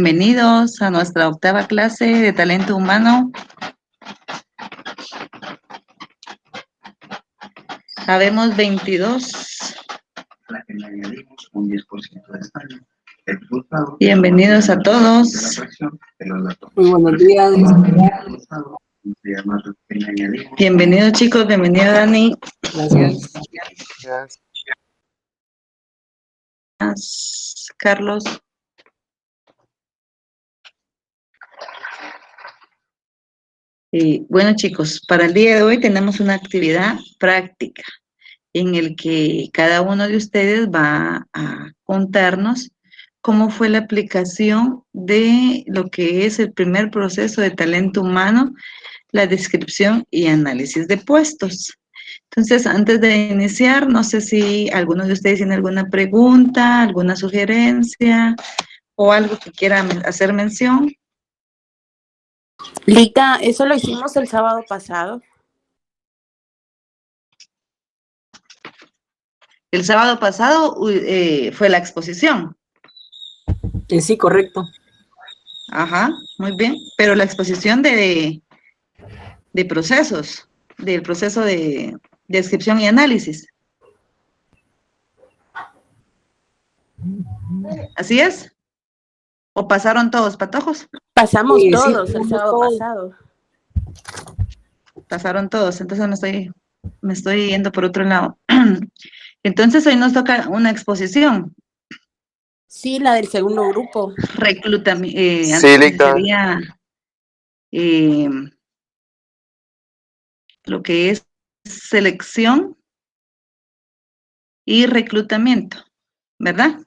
Bienvenidos a nuestra octava clase de talento humano. Habemos 22. Bienvenidos a todos. Muy buenos días. Bienvenidos chicos, bienvenido Dani. Gracias. Carlos. Bueno chicos, para el día de hoy tenemos una actividad práctica en el que cada uno de ustedes va a contarnos cómo fue la aplicación de lo que es el primer proceso de talento humano, la descripción y análisis de puestos. Entonces, antes de iniciar, no sé si alguno de ustedes tiene alguna pregunta, alguna sugerencia o algo que quieran hacer mención. Lita, eso lo hicimos el sábado pasado. El sábado pasado fue la exposición. Sí, correcto. Ajá, muy bien. Pero la exposición de procesos, del proceso de descripción y análisis. ¿Así es? ¿O pasaron todos, patojos? Pasamos Sí, todos el pasamos sábado todos. pasado. Pasaron todos, entonces me estoy yendo por otro lado. Entonces hoy nos toca una exposición. Sí, la del segundo grupo. Reclutamiento. Sí, Lita. Sería lo que es selección y reclutamiento, ¿verdad?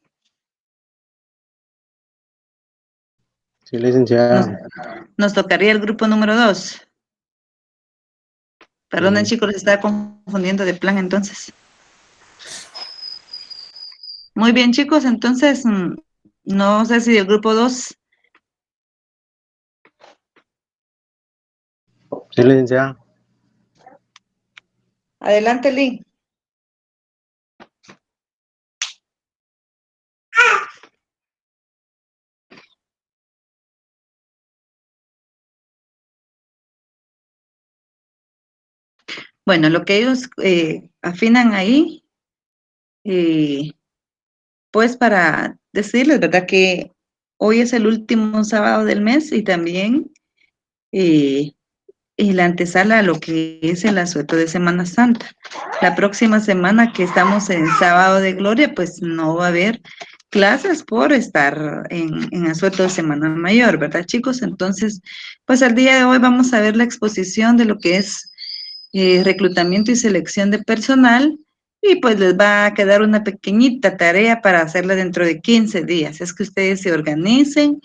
Sí, licenciada. Nos tocaría el grupo número 2. Perdonen, chicos, les estaba confundiendo de plan entonces. Muy bien, chicos, entonces, no sé si del grupo 2. Sí, licenciada. Adelante, Lee. Bueno, lo que ellos afinan ahí, pues para decirles, ¿verdad? Que hoy es el último sábado del mes y también la antesala a lo que es el asueto de Semana Santa. La próxima semana que estamos en Sábado de Gloria, pues no va a haber clases por estar en asueto de Semana Mayor, ¿verdad, chicos? Entonces, pues al día de hoy vamos a ver la exposición de lo que es reclutamiento y selección de personal, y pues les va a quedar una pequeñita tarea para hacerla dentro de 15 días. Es que ustedes se organicen,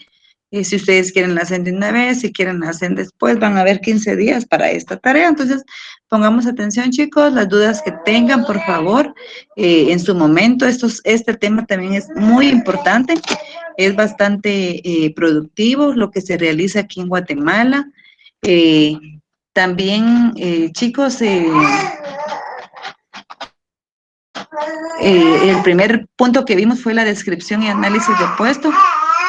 y si ustedes quieren la hacen de una vez, si quieren la hacen después, van a haber 15 días para esta tarea. Entonces, pongamos atención, chicos, las dudas que tengan, por favor, en su momento. Este tema también es muy importante, es bastante productivo lo que se realiza aquí en Guatemala. También, chicos, el primer punto que vimos fue la descripción y análisis de puesto,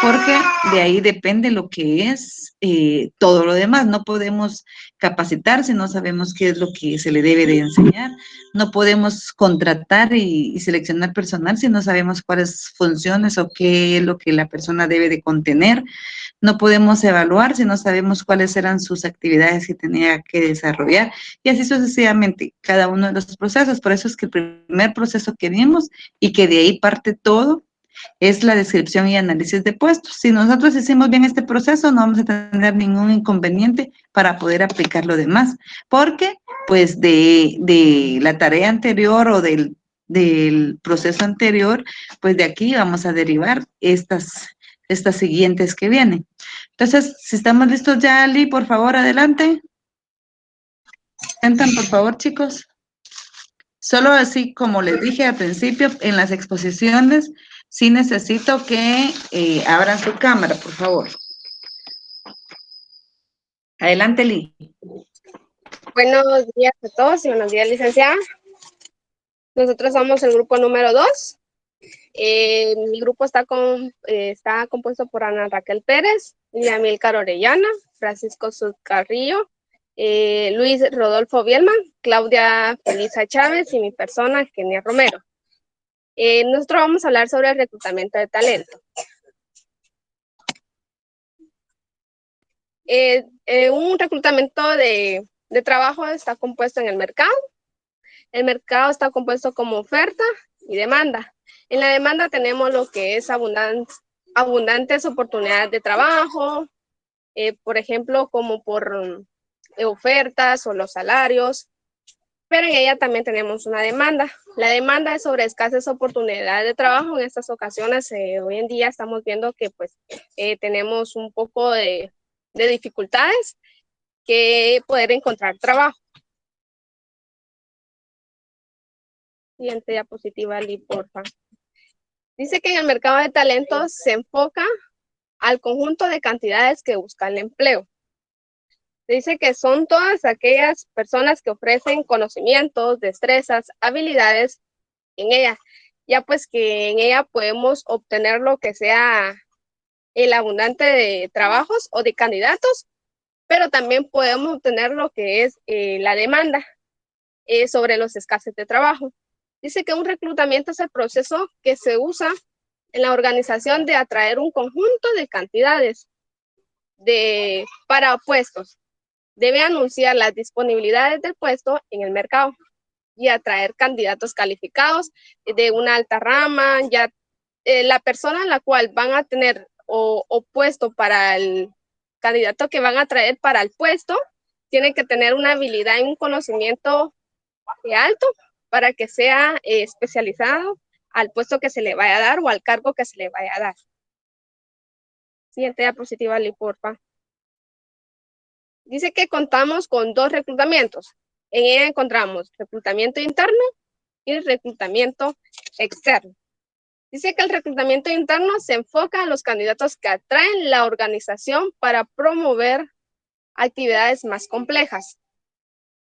porque de ahí depende lo que es todo lo demás. No podemos capacitar si no sabemos qué es lo que se le debe de enseñar. No podemos contratar y seleccionar personal si no sabemos cuáles funciones o qué es lo que la persona debe de contener. No podemos evaluar si no sabemos cuáles eran sus actividades que tenía que desarrollar, y así sucesivamente, cada uno de los procesos. Por eso es que el primer proceso que vimos y que de ahí parte todo es la descripción y análisis de puestos. Si nosotros hicimos bien este proceso, no vamos a tener ningún inconveniente para poder aplicar lo demás, porque pues de la tarea anterior o del proceso anterior, pues de aquí vamos a derivar estas siguientes que vienen. Entonces, si estamos listos ya, Ali, por favor, adelante. Entran, por favor, chicos. Solo así, como les dije al principio, en las exposiciones, sí necesito que abran su cámara, por favor. Adelante, Lee. Buenos días a todos y buenos días, licenciada. Nosotros somos el grupo número 2 Mi grupo está compuesto por Ana Raquel Pérez, Yamilcar Orellana, Francisco Carrillo, Luis Rodolfo Bielman, Claudia Felisa Chávez y mi persona, Kenia Romero. Nosotros vamos a hablar sobre el reclutamiento de talento. Un reclutamiento de trabajo está compuesto en el mercado. El mercado está compuesto como oferta y demanda. En la demanda tenemos lo que es abundantes oportunidades de trabajo, por ejemplo, como por ofertas o los salarios, pero en ella también tenemos una demanda. La demanda es sobre escasas oportunidades de trabajo. En estas ocasiones, hoy en día estamos viendo que pues tenemos un poco de dificultades que poder encontrar trabajo. Siguiente diapositiva, Lee, porfa. Dice que en el mercado de talentos se enfoca al conjunto de cantidades que buscan el empleo. Dice que son todas aquellas personas que ofrecen conocimientos, destrezas, habilidades en ella. Ya pues que en ella podemos obtener lo que sea el abundante de trabajos o de candidatos, pero también podemos obtener lo que es la demanda sobre los escasos de trabajo. Dice que un reclutamiento es el proceso que se usa en la organización de atraer un conjunto de cantidades para puestos. Debe anunciar las disponibilidades del puesto en el mercado y atraer candidatos calificados de una alta rama. Ya la persona en la cual van a tener o puesto para el candidato que van a traer para el puesto, tiene que tener una habilidad y un conocimiento alto para que sea especializado al puesto que se le vaya a dar o al cargo que se le vaya a dar. Siguiente diapositiva, Lee, porfa. Dice que contamos con 2 reclutamientos. En ella encontramos reclutamiento interno y reclutamiento externo. Dice que el reclutamiento interno se enfoca en los candidatos que atraen la organización para promover actividades más complejas.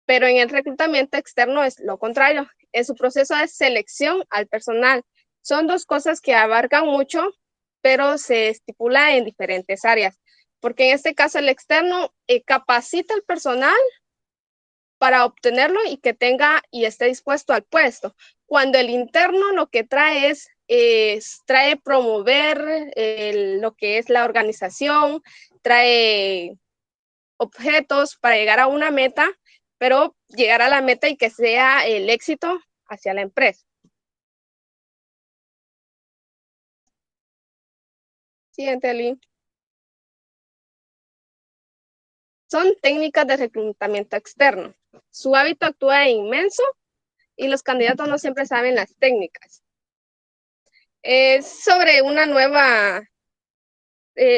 Pero en el reclutamiento externo es lo contrario, es su proceso de selección al personal. Son 2 cosas que abarcan mucho, pero se estipula en diferentes áreas, porque en este caso el externo capacita al personal para obtenerlo y que tenga y esté dispuesto al puesto. Cuando el interno lo que trae trae promover lo que es la organización, trae objetos para llegar a una meta, pero llegar a la meta y que sea el éxito hacia la empresa. Siguiente, Lee. Son técnicas de reclutamiento externo. Su hábito actúa inmenso y los candidatos no siempre saben las técnicas. Sobre una nueva,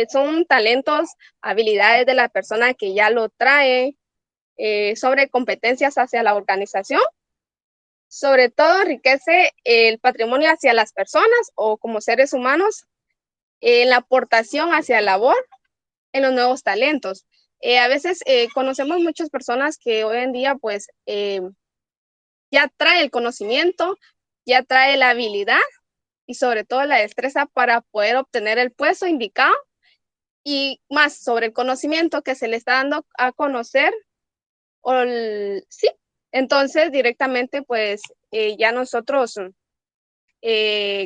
son talentos, habilidades de la persona que ya lo trae, sobre competencias hacia la organización. Sobre todo enriquece el patrimonio hacia las personas o como seres humanos, la aportación hacia la labor en los nuevos talentos. A veces conocemos muchas personas que hoy en día pues ya trae el conocimiento, ya trae la habilidad y sobre todo la destreza para poder obtener el puesto indicado y más sobre el conocimiento que se le está dando a conocer. Sí, entonces directamente pues ya nosotros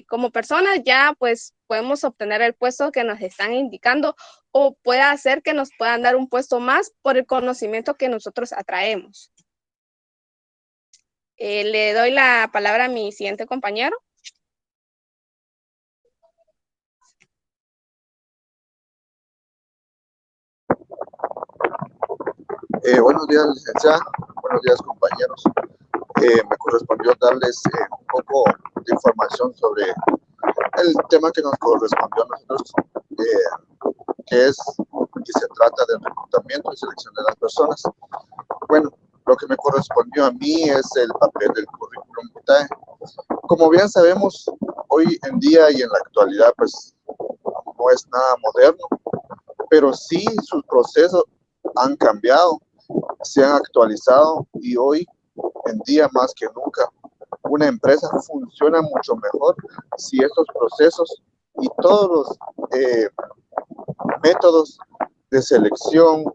como personas ya pues podemos obtener el puesto que nos están indicando o puede hacer que nos puedan dar un puesto más por el conocimiento que nosotros atraemos. Le doy la palabra a mi siguiente compañero. Buenos días, licenciada. Buenos días, compañeros. Me correspondió darles un poco de información sobre el tema que nos correspondió a nosotros, que se trata del reclutamiento y selección de las personas. Bueno, lo que me correspondió a mí es el papel del currículum vitae. Como bien sabemos, hoy en día y en la actualidad, pues no es nada moderno, pero sí sus procesos han cambiado, se han actualizado y hoy en día más que nunca una empresa funciona mucho mejor si estos procesos y todos los métodos de selección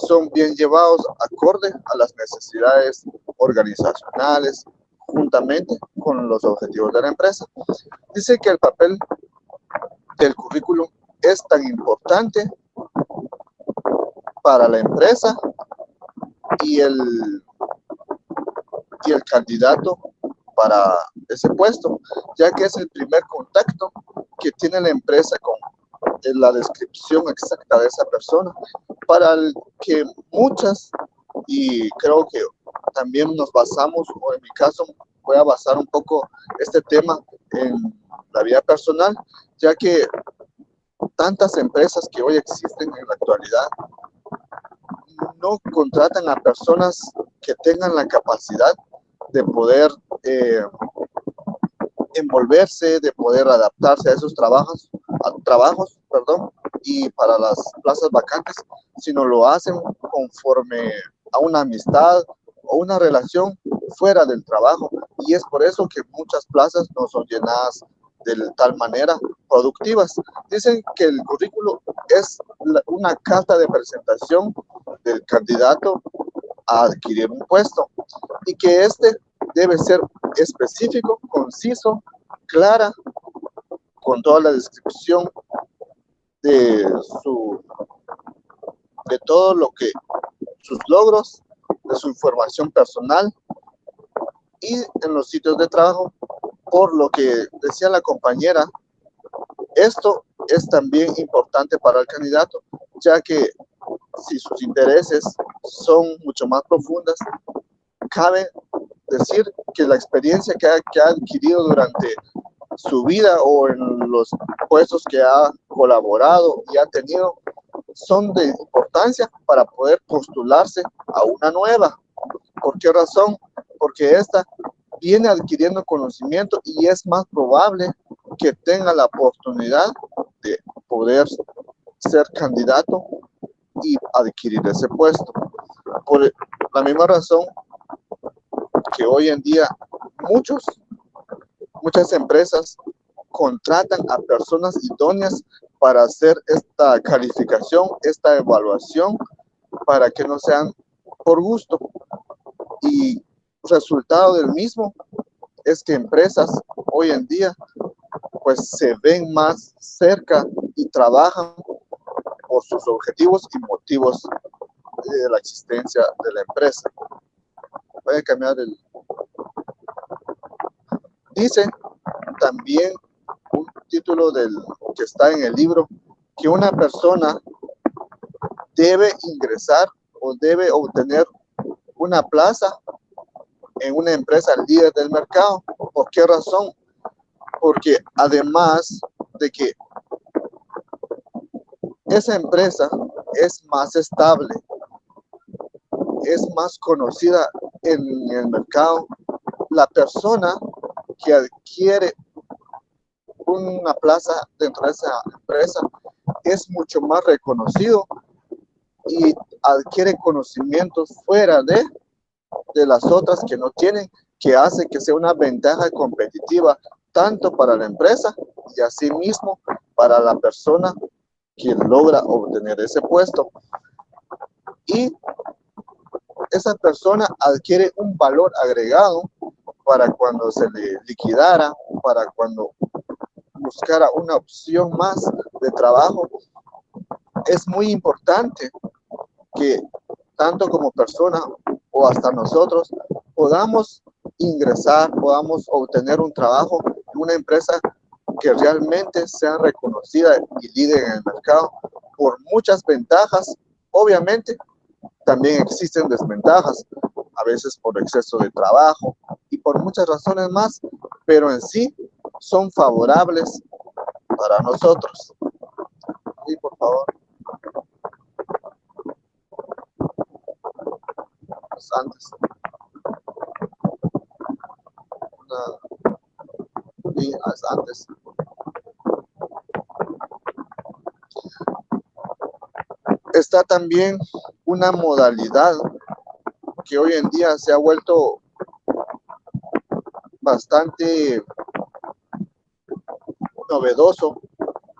son bien llevados acorde a las necesidades organizacionales, juntamente con los objetivos de la empresa. Dice que el papel del currículum es tan importante para la empresa y el candidato para ese puesto, ya que es el primer contacto que tiene la empresa con la descripción exacta de esa persona, para el que muchas, y creo que también nos basamos, o en mi caso voy a basar un poco este tema en la vida personal, ya que tantas empresas que hoy existen en la actualidad no contratan a personas que tengan la capacidad de poder envolverse, de poder adaptarse a esos trabajos, y para las plazas vacantes, sino lo hacen conforme a una amistad o una relación fuera del trabajo. Y es por eso que muchas plazas no son llenadas de tal manera productivas. Dicen que el currículo es una carta de presentación del candidato a adquirir un puesto y que este debe ser específico, conciso, clara, con toda la descripción de todo lo que sus logros, de su información personal y en los sitios de trabajo. Por lo que decía la compañera, esto es también importante para el candidato, ya que si sus intereses son mucho más profundas, cabe decir que la experiencia que ha adquirido durante su vida o en los puestos que ha colaborado y ha tenido son de importancia para poder postularse a una nueva. ¿Por qué razón? Porque esta viene adquiriendo conocimiento y es más probable que tenga la oportunidad de poder ser candidato y adquirir ese puesto. Por la misma razón que hoy en día muchas empresas contratan a personas idóneas para hacer esta calificación, esta evaluación, para que no sean por gusto. Y resultado del mismo es que empresas hoy en día pues se ven más cerca y trabajan por sus objetivos y motivos de la existencia de la empresa. Voy a cambiar el... Dice también un título que está en el libro, que una persona debe ingresar o debe obtener una plaza en una empresa líder del mercado. ¿Por qué razón? Porque además de que esa empresa es más estable, es más conocida en el mercado, la persona que adquiere una plaza dentro de esa empresa es mucho más reconocido y adquiere conocimientos fuera de las otras que no tienen, que hace que sea una ventaja competitiva tanto para la empresa y asimismo para la persona que logra obtener ese puesto. Y esa persona adquiere un valor agregado para cuando se le liquidara, para cuando buscara una opción más de trabajo. Es muy importante que tanto como persona o hasta nosotros podamos ingresar, podamos obtener un trabajo en una empresa que realmente sea reconocida y líder en el mercado por muchas ventajas. Obviamente también existen desventajas, a veces por exceso de trabajo y por muchas razones más, pero en sí son favorables para nosotros. Y por favor. Antes. Antes. Está también una modalidad que hoy en día se ha vuelto bastante novedoso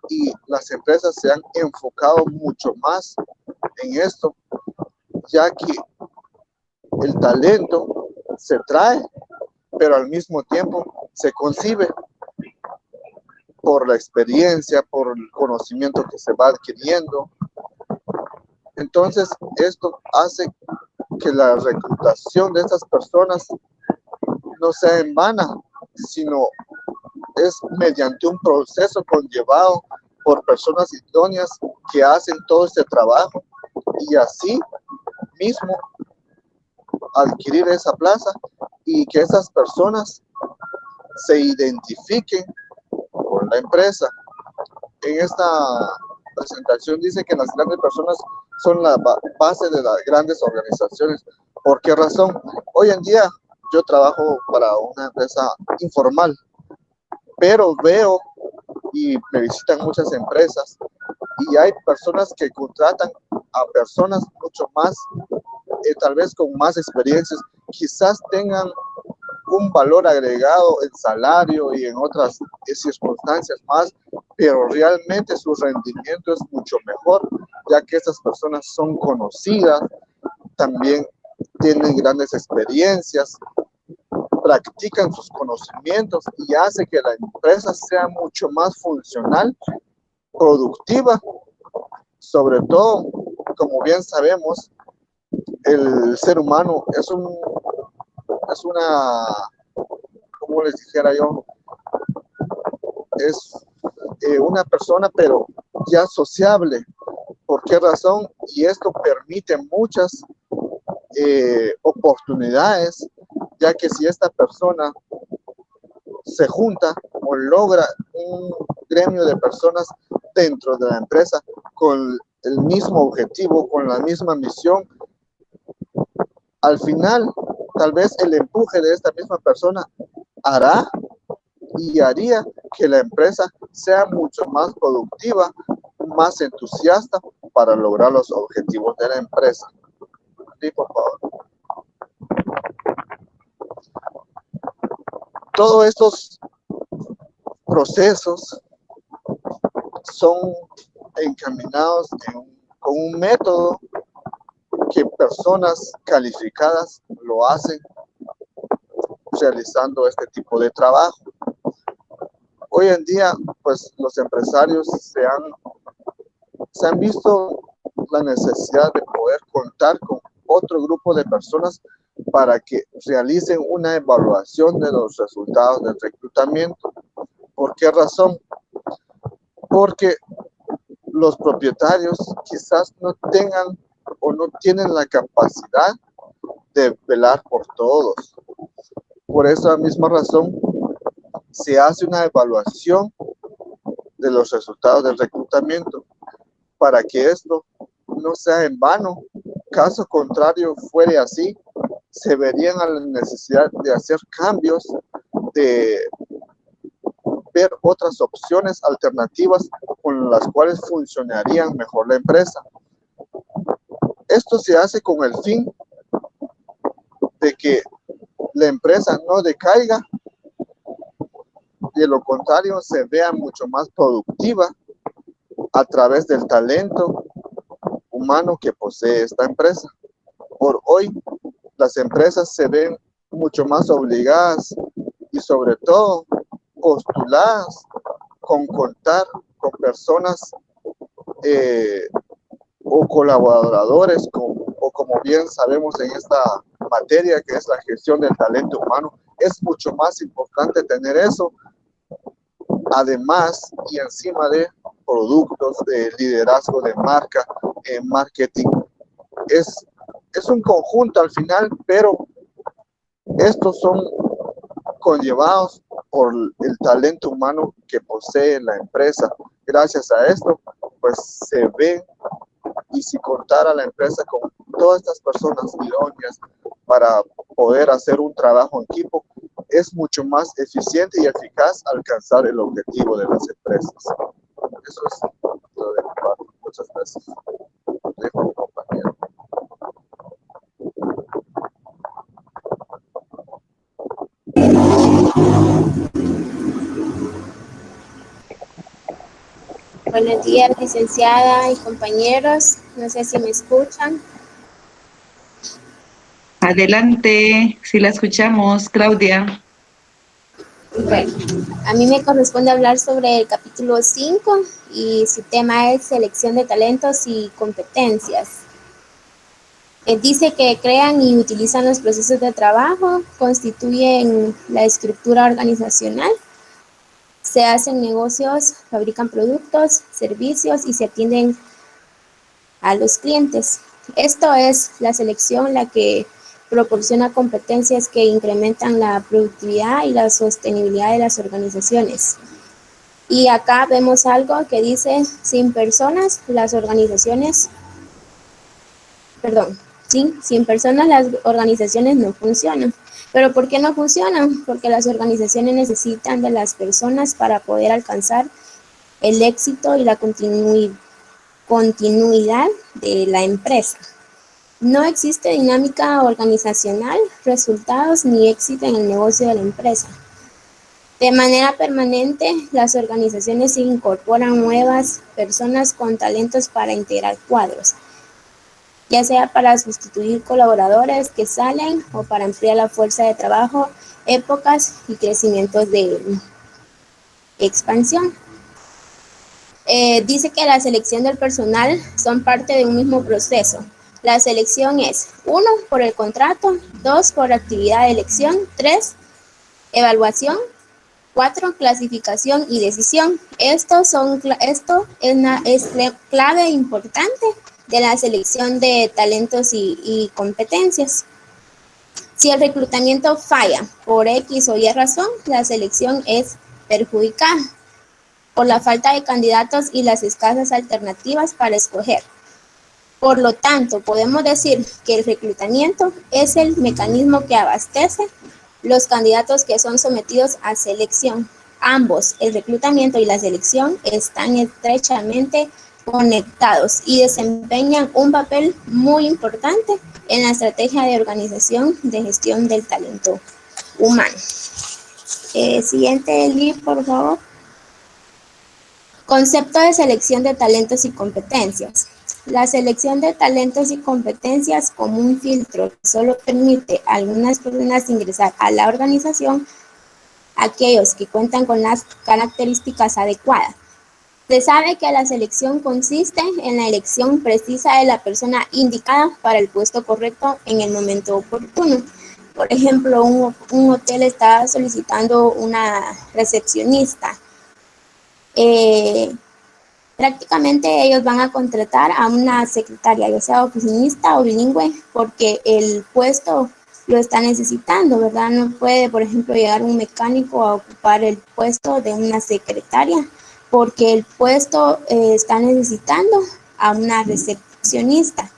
y las empresas se han enfocado mucho más en esto, ya que el talento se trae, pero al mismo tiempo se concibe por la experiencia, por el conocimiento que se va adquiriendo. Entonces, esto hace que la reclutación de estas personas no sea en vana, sino es mediante un proceso conllevado por personas idóneas que hacen todo este trabajo y así mismo adquirir esa plaza y que esas personas se identifiquen con la empresa. En esta presentación dice que las grandes personas son la base de las grandes organizaciones. ¿Por qué razón? Hoy en día yo trabajo para una empresa informal, pero veo y me visitan muchas empresas y hay personas que contratan a personas mucho más, tal vez con más experiencias, quizás tengan un valor agregado en salario y en otras circunstancias más, pero realmente su rendimiento es mucho mejor, ya que estas personas son conocidas, también tienen grandes experiencias, practican sus conocimientos y hace que la empresa sea mucho más funcional, productiva. Sobre todo, como bien sabemos, el ser humano es una, como les dijera yo, es una persona, pero ya sociable. ¿Por qué razón? Y esto permite muchas oportunidades, ya que si esta persona se junta o logra un gremio de personas dentro de la empresa con el mismo objetivo, con la misma misión, al final tal vez el empuje de esta misma persona hará y haría que la empresa sea mucho más productiva, más entusiasta para lograr los objetivos de la empresa. Sí, por favor. Todos estos procesos son encaminados con un método que personas calificadas lo hacen realizando este tipo de trabajo. Hoy en día, pues los empresarios se han visto la necesidad de poder contar con otro grupo de personas para que realicen una evaluación de los resultados del reclutamiento. ¿Por qué razón? Porque los propietarios quizás no tengan o no tienen la capacidad de velar por todos. Por esa misma razón, se hace una evaluación de los resultados del reclutamiento para que esto no sea en vano. Caso contrario, fuere así, se verían a la necesidad de hacer cambios, de ver otras opciones alternativas con las cuales funcionarían mejor la empresa. Esto se hace con el fin de que la empresa no decaiga, de lo contrario se vea mucho más productiva a través del talento humano que posee esta empresa. Por hoy, las empresas se ven mucho más obligadas y sobre todo postuladas con contar con personas o colaboradores, o como bien sabemos en esta materia que es la gestión del talento humano, es mucho más importante tener eso, además y encima de productos, de liderazgo de marca, marketing. Es un conjunto al final, pero estos son conllevados por el talento humano que posee la empresa. Gracias a esto, pues se ve, y si contara la empresa con todas estas personas idóneas para poder hacer un trabajo en equipo, es mucho más eficiente y eficaz alcanzar el objetivo de las empresas. Eso es lo de mi parte. Muchas gracias. Dejo a mi compañero. Buenos días, licenciada y compañeros. No sé si me escuchan. Adelante, si la escuchamos, Claudia. Bueno, a mí me corresponde hablar sobre el capítulo 5 y su tema es selección de talentos y competencias. Dice que crean y utilizan los procesos de trabajo, constituyen la estructura organizacional, se hacen negocios, fabrican productos, servicios y se atienden a los clientes. Esto es la selección la que proporciona competencias que incrementan la productividad y la sostenibilidad de las organizaciones. Y acá vemos algo que dice, sin personas, las organizaciones, sin personas las organizaciones no funcionan. ¿Pero por qué no funcionan? Porque las organizaciones necesitan de las personas para poder alcanzar el éxito y la continuidad de la empresa. No existe dinámica organizacional, resultados ni éxito en el negocio de la empresa. De manera permanente, las organizaciones incorporan nuevas personas con talentos para integrar cuadros, ya sea para sustituir colaboradores que salen o para ampliar la fuerza de trabajo, épocas y crecimientos de expansión. Dice que la selección del personal son parte de un mismo proceso. La selección es 1 por el contrato, 2 por actividad de elección, 3 evaluación, 4 clasificación y decisión. Esto es clave importante de la selección de talentos y competencias. Si el reclutamiento falla por X o Y razón, la selección es perjudicada por la falta de candidatos y las escasas alternativas para escoger. Por lo tanto, podemos decir que el reclutamiento es el mecanismo que abastece los candidatos que son sometidos a selección. Ambos, el reclutamiento y la selección, están estrechamente conectados y desempeñan un papel muy importante en la estrategia de organización de gestión del talento humano. Siguiente link, por favor. Concepto de selección de talentos y competencias. La selección de talentos y competencias como un filtro que solo permite a algunas personas ingresar a la organización, aquellos que cuentan con las características adecuadas. Se sabe que la selección consiste en la elección precisa de la persona indicada para el puesto correcto en el momento oportuno. Por ejemplo, un hotel está solicitando una recepcionista. Prácticamente ellos van a contratar a una secretaria, ya sea oficinista o bilingüe, porque el puesto lo está necesitando, ¿verdad? No puede, por ejemplo, llegar un mecánico a ocupar el puesto de una secretaria, porque el puesto está necesitando a una recepcionista.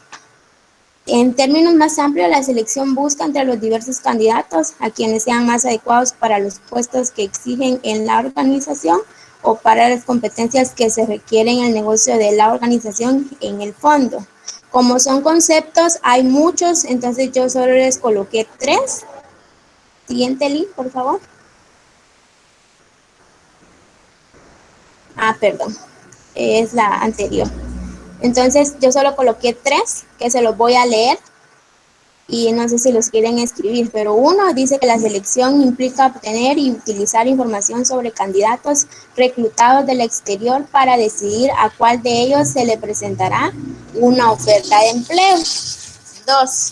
En términos más amplios, la selección busca entre los diversos candidatos a quienes sean más adecuados para los puestos que exigen en la organización o para las competencias que se requieren en el negocio de la organización en el fondo. Como son conceptos, hay muchos, entonces yo solo les coloqué 3. Siguiente link, por favor. Perdón, es la anterior. Entonces yo solo coloqué 3 que se los voy a leer y no sé si los quieren escribir, pero uno dice que la selección implica obtener y utilizar información sobre candidatos reclutados del exterior para decidir a cuál de ellos se le presentará una oferta de empleo. 2.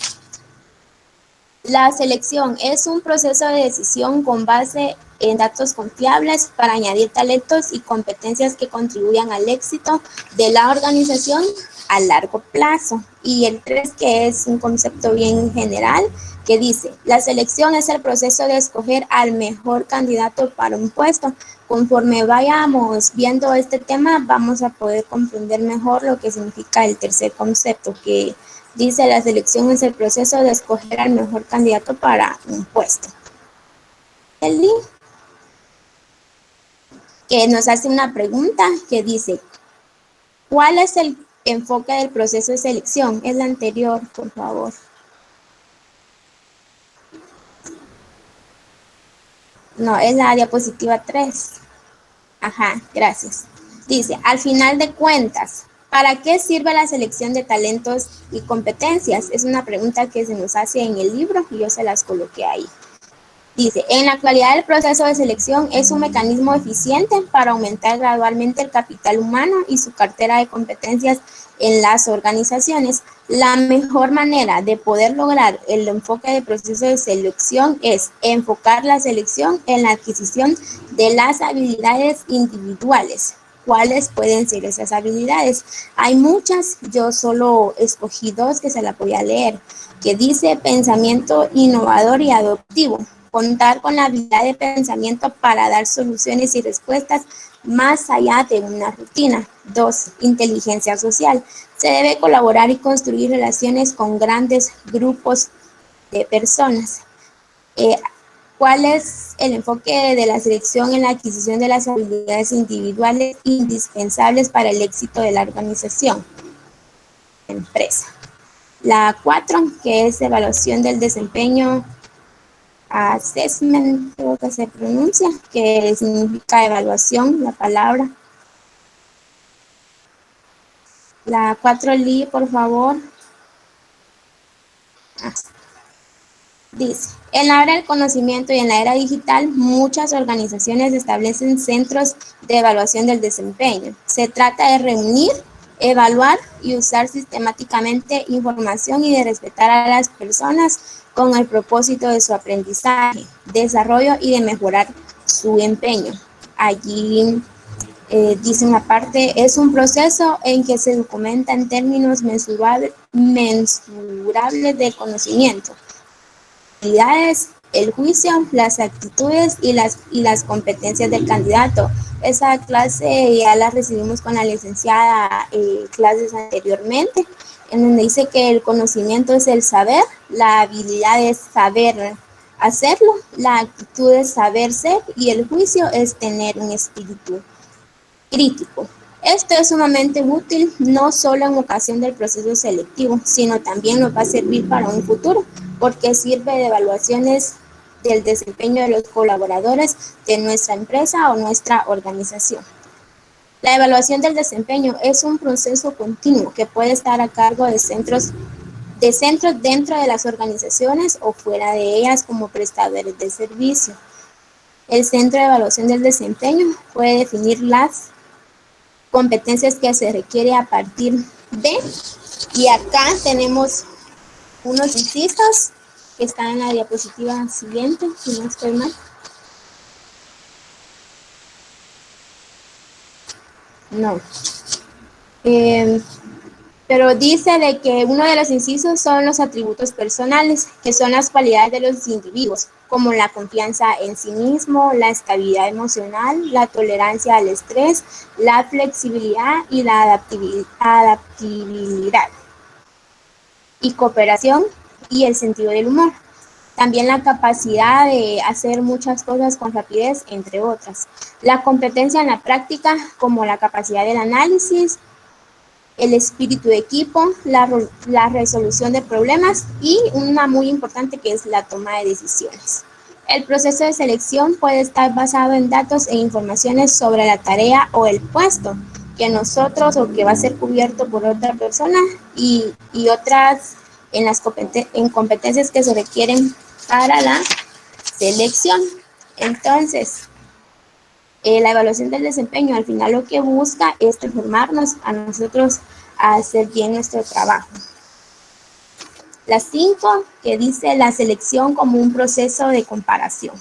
La selección es un proceso de decisión con base en datos confiables para añadir talentos y competencias que contribuyan al éxito de la organización a largo plazo. Y el 3, que es un concepto bien general, que dice, la selección es el proceso de escoger al mejor candidato para un puesto. Conforme vayamos viendo este tema, vamos a poder comprender mejor lo que significa el tercer concepto, que dice, la selección es el proceso de escoger al mejor candidato para un puesto. El link que nos hace una pregunta que dice, ¿cuál es el enfoque del proceso de selección? Es la anterior, por favor. No, es la diapositiva 3. Ajá, gracias. Dice, al final de cuentas, ¿para qué sirve la selección de talentos y competencias? Es una pregunta que se nos hace en el libro y yo se las coloqué ahí. Dice, en la actualidad el proceso de selección es un mecanismo eficiente para aumentar gradualmente el capital humano y su cartera de competencias en las organizaciones. La mejor manera de poder lograr el enfoque del proceso de selección es enfocar la selección en la adquisición de las habilidades individuales. ¿Cuáles pueden ser esas habilidades? Hay muchas, yo solo escogí 2 que se las voy a leer, que dice pensamiento innovador y adaptivo. Contar con la habilidad de pensamiento para dar soluciones y respuestas más allá de una rutina. 2. Inteligencia social. Se debe colaborar y construir relaciones con grandes grupos de personas. ¿Cuál es el enfoque de la selección en la adquisición de las habilidades individuales indispensables para el éxito de la organización? Empresa. La 4, que es evaluación del desempeño, assessment, creo que se pronuncia, que significa evaluación, la palabra. La 4, Lee, por favor. Dice, en la era del conocimiento y en la era digital, muchas organizaciones establecen centros de evaluación del desempeño. Se trata de reunir, evaluar y usar sistemáticamente información y de respetar a las personas con el propósito de su aprendizaje, desarrollo y de mejorar su empeño. Allí dice una parte, es un proceso en que se documenta en términos mensurables de conocimiento, habilidades, el juicio, las actitudes y las competencias del candidato. Esa clase ya la recibimos con la licenciada clases anteriormente, en donde dice que el conocimiento es el saber, la habilidad es saber hacerlo, la actitud es saber ser y el juicio es tener un espíritu crítico. Esto es sumamente útil no solo en ocasión del proceso selectivo, sino también nos va a servir para un futuro, porque sirve de evaluaciones del desempeño de los colaboradores de nuestra empresa o nuestra organización. La evaluación del desempeño es un proceso continuo que puede estar a cargo de centros dentro de las organizaciones o fuera de ellas como prestadores de servicio. El centro de evaluación del desempeño puede definir las competencias que se requiere a partir de, y acá tenemos unos incisos que están en la diapositiva siguiente, si no estoy mal. No. Pero dice de que uno de los incisos son los atributos personales, que son las cualidades de los individuos, como la confianza en sí mismo, la estabilidad emocional, la tolerancia al estrés, la flexibilidad y la adaptabilidad, y cooperación y el sentido del humor. También la capacidad de hacer muchas cosas con rapidez, entre otras. La competencia en la práctica, como la capacidad del análisis, el espíritu de equipo, la resolución de problemas y una muy importante que es la toma de decisiones. El proceso de selección puede estar basado en datos e informaciones sobre la tarea o el puesto que nosotros o que va a ser cubierto por otra persona y otras en competencias que se requieren para la selección. Entonces, la evaluación del desempeño al final lo que busca es transformarnos a nosotros a hacer bien nuestro trabajo. La 5, que dice la selección como un proceso de comparación.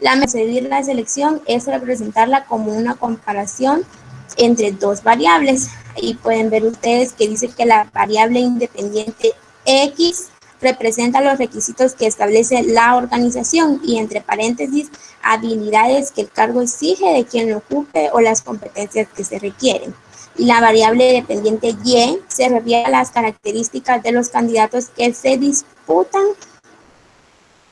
La medir la selección es representarla como una comparación entre dos variables. Y pueden ver ustedes que dice que la variable independiente X representa los requisitos que establece la organización y entre paréntesis habilidades que el cargo exige de quien lo ocupe o las competencias que se requieren. Y la variable dependiente Y se refiere a las características de los candidatos que se disputan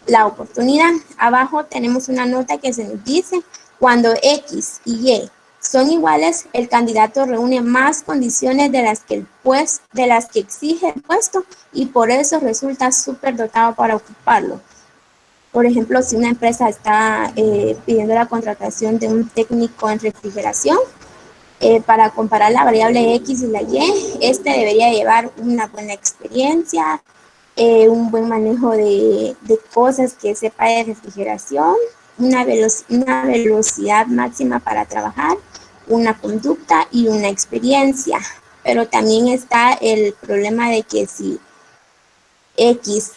la oportunidad. Abajo tenemos una nota que se nos dice, cuando X y Y son iguales, el candidato reúne más condiciones de las que exige el puesto y por eso resulta superdotado para ocuparlo. Por ejemplo, si una empresa está pidiendo la contratación de un técnico en refrigeración, para comparar la variable X y la Y, este debería llevar una buena experiencia, un buen manejo de cosas que sepa de refrigeración, una velocidad máxima para trabajar, una conducta y una experiencia. Pero también está el problema de que si X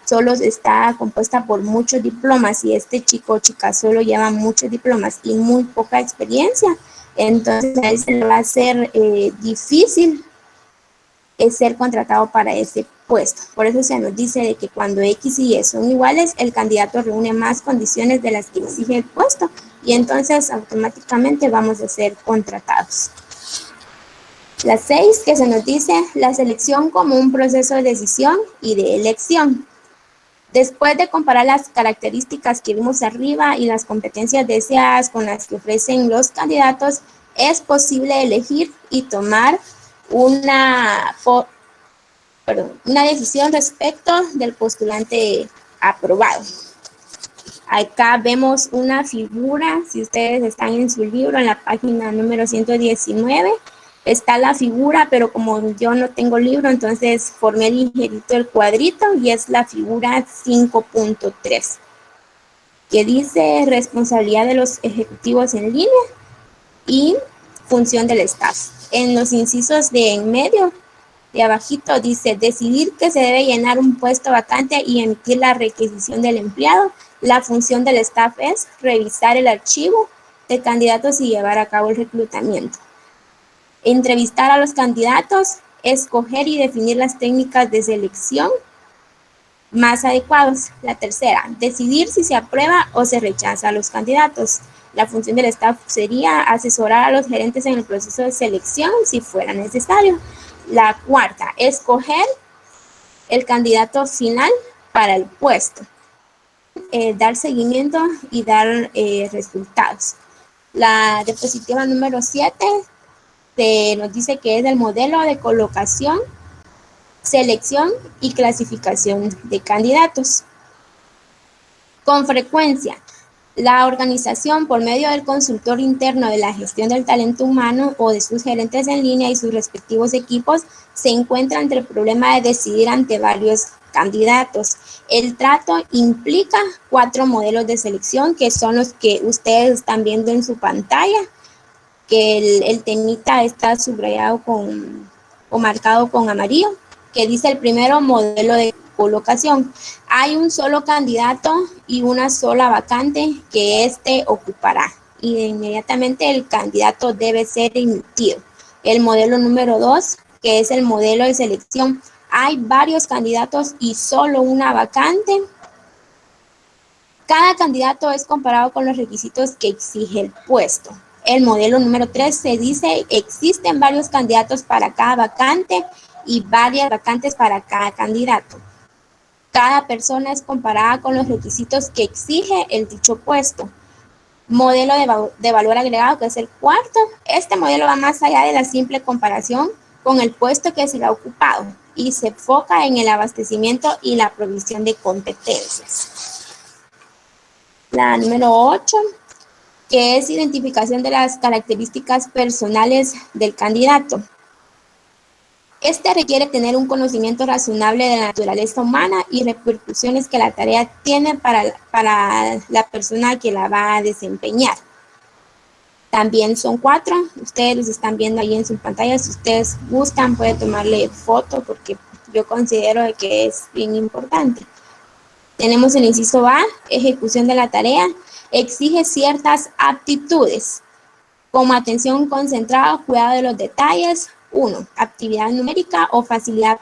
solo está compuesta por muchos diplomas y este chico o chica solo lleva muchos diplomas y muy poca experiencia, entonces a él se le va a hacer difícil ser contratado para ese puesto. Por eso se nos dice de que cuando X y Y son iguales, el candidato reúne más condiciones de las que exige el puesto y entonces automáticamente vamos a ser contratados. La 6, que se nos dice la selección como un proceso de decisión y de elección. Después de comparar las características que vimos arriba y las competencias deseadas con las que ofrecen los candidatos, es posible elegir y tomar una decisión respecto del postulante aprobado. Acá vemos una figura, si ustedes están en su libro, en la página número 119, está la figura, pero como yo no tengo libro, entonces formé ligerito el cuadrito y es la figura 5.3, que dice responsabilidad de los ejecutivos en línea y función del staff. En los incisos de en medio, de abajito, dice decidir que se debe llenar un puesto vacante y emitir la requisición del empleado. La función del staff es revisar el archivo de candidatos y llevar a cabo el reclutamiento. Entrevistar a los candidatos, escoger y definir las técnicas de selección más adecuadas. La tercera, decidir si se aprueba o se rechaza a los candidatos. La función del staff sería asesorar a los gerentes en el proceso de selección si fuera necesario. La cuarta, escoger el candidato final para el puesto. Dar seguimiento y dar resultados. La diapositiva número 7 nos dice que es el modelo de colocación, selección y clasificación de candidatos. Con frecuencia, la organización, por medio del consultor interno de la gestión del talento humano o de sus gerentes en línea y sus respectivos equipos, se encuentra ante el problema de decidir ante varios candidatos. El trato implica 4 modelos de selección, que son los que ustedes están viendo en su pantalla, que el temita está subrayado o marcado con amarillo, que dice el primero modelo de colocación. Hay un solo candidato y una sola vacante que éste ocupará y inmediatamente el candidato debe ser emitido. El modelo número 2, que es el modelo de selección. Hay varios candidatos y solo una vacante. Cada candidato es comparado con los requisitos que exige el puesto. El modelo número 3 se dice existen varios candidatos para cada vacante y varias vacantes para cada candidato. Cada persona es comparada con los requisitos que exige el dicho puesto. Modelo de valor agregado, que es el cuarto. Este modelo va más allá de la simple comparación con el puesto que se le ha ocupado y se enfoca en el abastecimiento y la provisión de competencias. La número 8, que es identificación de las características personales del candidato. Este requiere tener un conocimiento razonable de la naturaleza humana y repercusiones que la tarea tiene para la persona que la va a desempeñar. También son 4, ustedes los están viendo ahí en su pantalla. Si ustedes gustan, pueden tomarle foto porque yo considero que es bien importante. Tenemos el inciso A, ejecución de la tarea. Exige ciertas aptitudes, como atención concentrada, cuidado de los detalles. 1. Actividad numérica o facilidad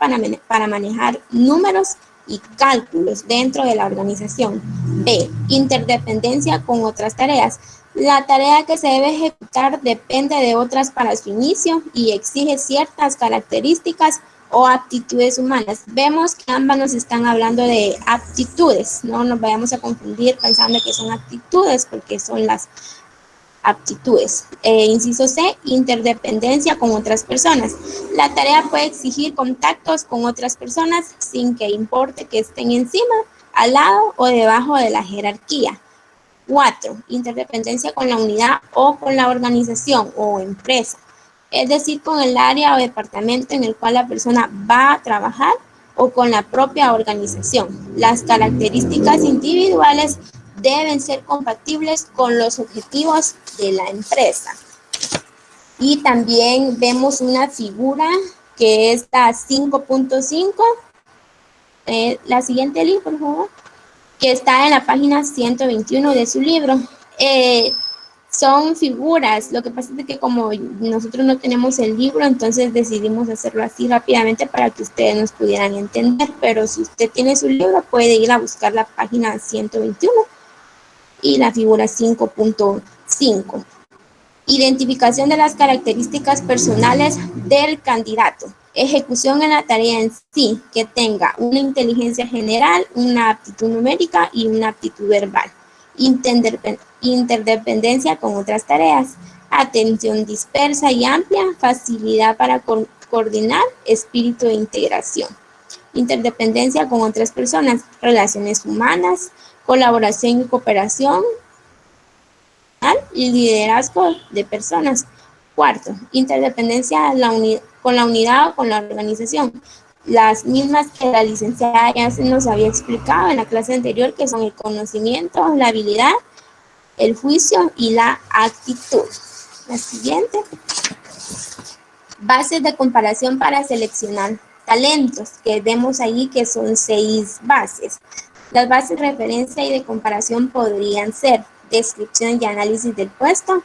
para manejar números y cálculos dentro de la organización. B. Interdependencia con otras tareas. La tarea que se debe ejecutar depende de otras para su inicio y exige ciertas características o aptitudes humanas. Vemos que ambas nos están hablando de aptitudes. No nos vayamos a confundir pensando que son actitudes, porque son las aptitudes. Inciso C, interdependencia con otras personas. La tarea puede exigir contactos con otras personas sin que importe que estén encima, al lado o debajo de la jerarquía. 4. Interdependencia con la unidad o con la organización o empresa, es decir, con el área o departamento en el cual la persona va a trabajar o con la propia organización. Las características individuales deben ser compatibles con los objetivos de la empresa. Y también vemos una figura que es la 5.5. La siguiente, Lee, por favor, que está en la página 121 de su libro. Son figuras, lo que pasa es que como nosotros no tenemos el libro, entonces decidimos hacerlo así rápidamente para que ustedes nos pudieran entender, pero si usted tiene su libro puede ir a buscar la página 121 y la figura 5.5. Identificación de las características personales del candidato. Ejecución en la tarea en sí, que tenga una inteligencia general, una aptitud numérica y una aptitud verbal. Interdependencia con otras tareas. Atención dispersa y amplia, facilidad para coordinar, espíritu de integración. Interdependencia con otras personas, relaciones humanas, colaboración y cooperación, y liderazgo de personas. 4. Interdependencia con la unidad o con la organización. Las mismas que la licenciada ya se nos había explicado en la clase anterior, que son el conocimiento, la habilidad, el juicio y la actitud. La siguiente. Bases de comparación para seleccionar talentos, que vemos ahí que son 6 bases. Las bases de referencia y de comparación podrían ser descripción y análisis del puesto,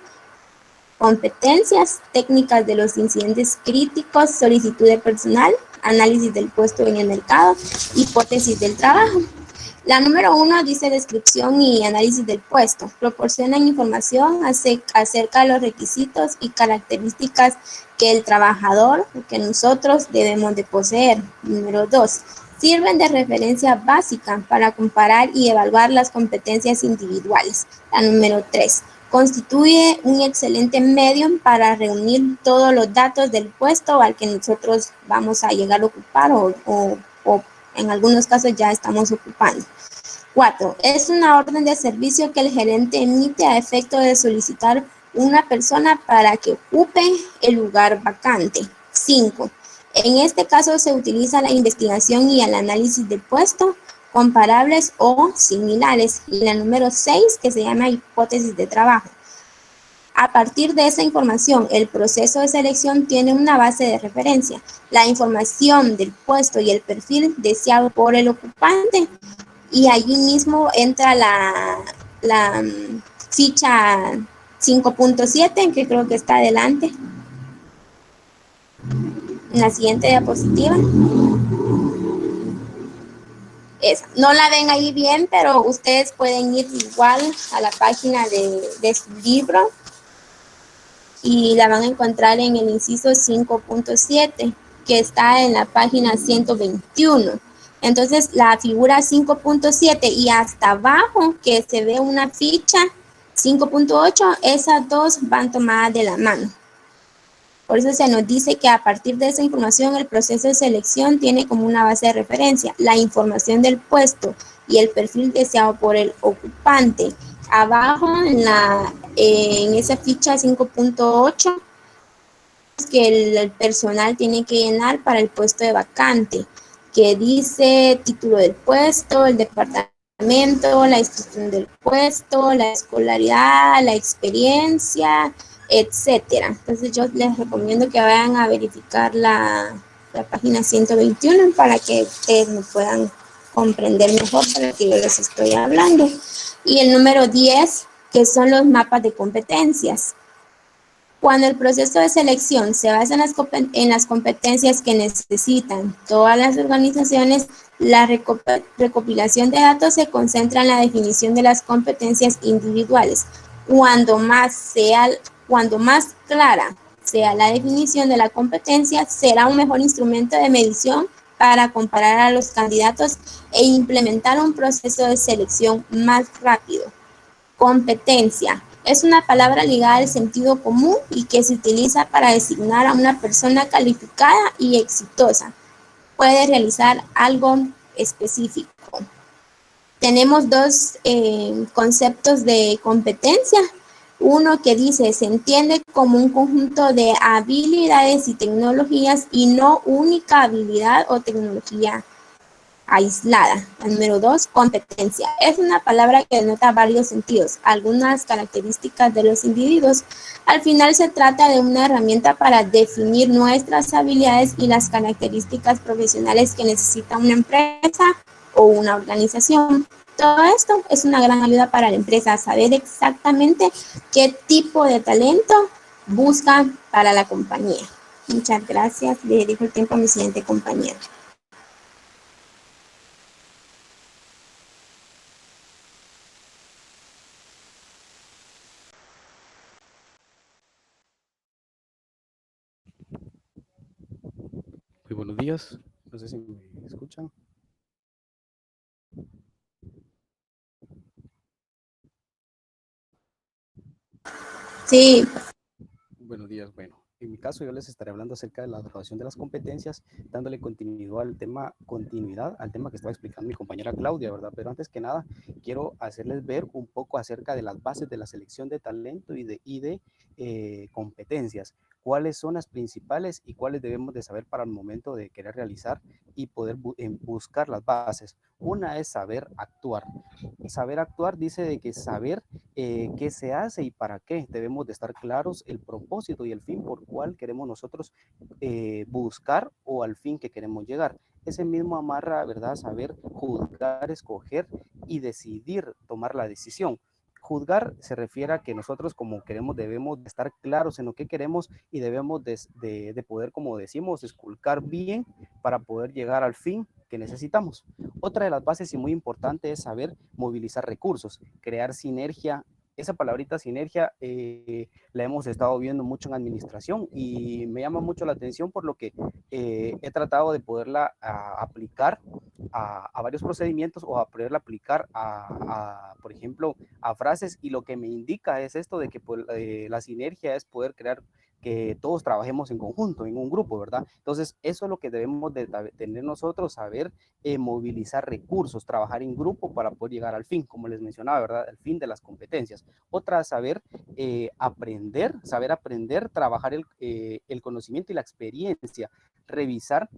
competencias, técnicas de los incidentes críticos, solicitud de personal, análisis del puesto en el mercado, hipótesis del trabajo. La número 1 dice descripción y análisis del puesto. Proporcionan información acerca de los requisitos y características que el trabajador, que nosotros debemos de poseer. Número 2. Sirven de referencia básica para comparar y evaluar las competencias individuales. La número 3. Constituye un excelente medio para reunir todos los datos del puesto al que nosotros vamos a llegar a ocupar o en algunos casos ya estamos ocupando. 4. Es una orden de servicio que el gerente emite a efecto de solicitar una persona para que ocupe el lugar vacante. 5. En este caso se utiliza la investigación y el análisis del puesto, comparables o similares. Y la número 6, que se llama hipótesis de trabajo. A partir de esa información, el proceso de selección tiene una base de referencia, la información del puesto y el perfil deseado por el ocupante. Y allí mismo entra la ficha 5.7, que creo que está adelante. En la siguiente diapositiva. Esa. No la ven ahí bien, pero ustedes pueden ir igual a la página de su libro y la van a encontrar en el inciso 5.7, que está en la página 121. Entonces, la figura 5.7 y hasta abajo, que se ve una ficha 5.8, esas dos van tomadas de la mano. Por eso se nos dice que a partir de esa información el proceso de selección tiene como una base de referencia la información del puesto y el perfil deseado por el ocupante. Abajo en esa ficha 5.8 que el personal tiene que llenar para el puesto de vacante, que dice título del puesto, el departamento, la instrucción del puesto, la escolaridad, la experiencia, etcétera. Entonces yo les recomiendo que vayan a verificar la página 121 para que ustedes me puedan comprender mejor para que yo les estoy hablando. Y el número 10, que son los mapas de competencias. Cuando el proceso de selección se basa en las competencias que necesitan todas las organizaciones, la recopilación de datos se concentra en la definición de las competencias individuales. Cuando más clara sea la definición de la competencia, será un mejor instrumento de medición para comparar a los candidatos e implementar un proceso de selección más rápido. Competencia es una palabra ligada al sentido común y que se utiliza para designar a una persona calificada y exitosa. Puede realizar algo específico. tenemos dos conceptos de competencia. Uno que dice, se entiende como un conjunto de habilidades y tecnologías y no única habilidad o tecnología aislada. El número 2, competencia. Es una palabra que denota varios sentidos, algunas características de los individuos. Al final se trata de una herramienta para definir nuestras habilidades y las características profesionales que necesita una empresa o una organización. Todo esto es una gran ayuda para la empresa, saber exactamente qué tipo de talento buscan para la compañía. Muchas gracias. Le dedico el tiempo a mi siguiente compañero. Muy buenos días, no sé si me escuchan. Sí. Buenos días, bueno, en mi caso yo les estaré hablando acerca de la graduación de las competencias, dándole continuidad al tema que estaba explicando mi compañera Claudia, ¿verdad? Pero antes que nada, quiero hacerles ver un poco acerca de las bases de la selección de talento y de competencias. Cuáles son las principales y cuáles debemos de saber para el momento de querer realizar y poder buscar las bases. Una es saber actuar. Saber actuar dice de que saber qué se hace y para qué. Debemos de estar claros el propósito y el fin por cual queremos nosotros buscar o al fin que queremos llegar. Ese mismo amarra, ¿verdad? Saber juzgar, escoger y decidir tomar la decisión. Juzgar se refiere a que nosotros como queremos debemos de estar claros en lo que queremos y debemos de poder, como decimos, esculcar bien para poder llegar al fin que necesitamos. Otra de las bases y muy importante es saber movilizar recursos, crear sinergia. Esa palabrita sinergia la hemos estado viendo mucho en administración y me llama mucho la atención por lo que he tratado de poderla aplicar a varios procedimientos o a poderla aplicar por ejemplo, a frases, y lo que me indica es esto de que pues, la sinergia es poder crear que todos trabajemos en conjunto, en un grupo, ¿verdad? Entonces, eso es lo que debemos de tener nosotros, saber movilizar recursos, trabajar en grupo para poder llegar al fin, como les mencionaba, ¿verdad? Al fin de las competencias. Otra, saber saber aprender, trabajar el conocimiento y la experiencia, revisar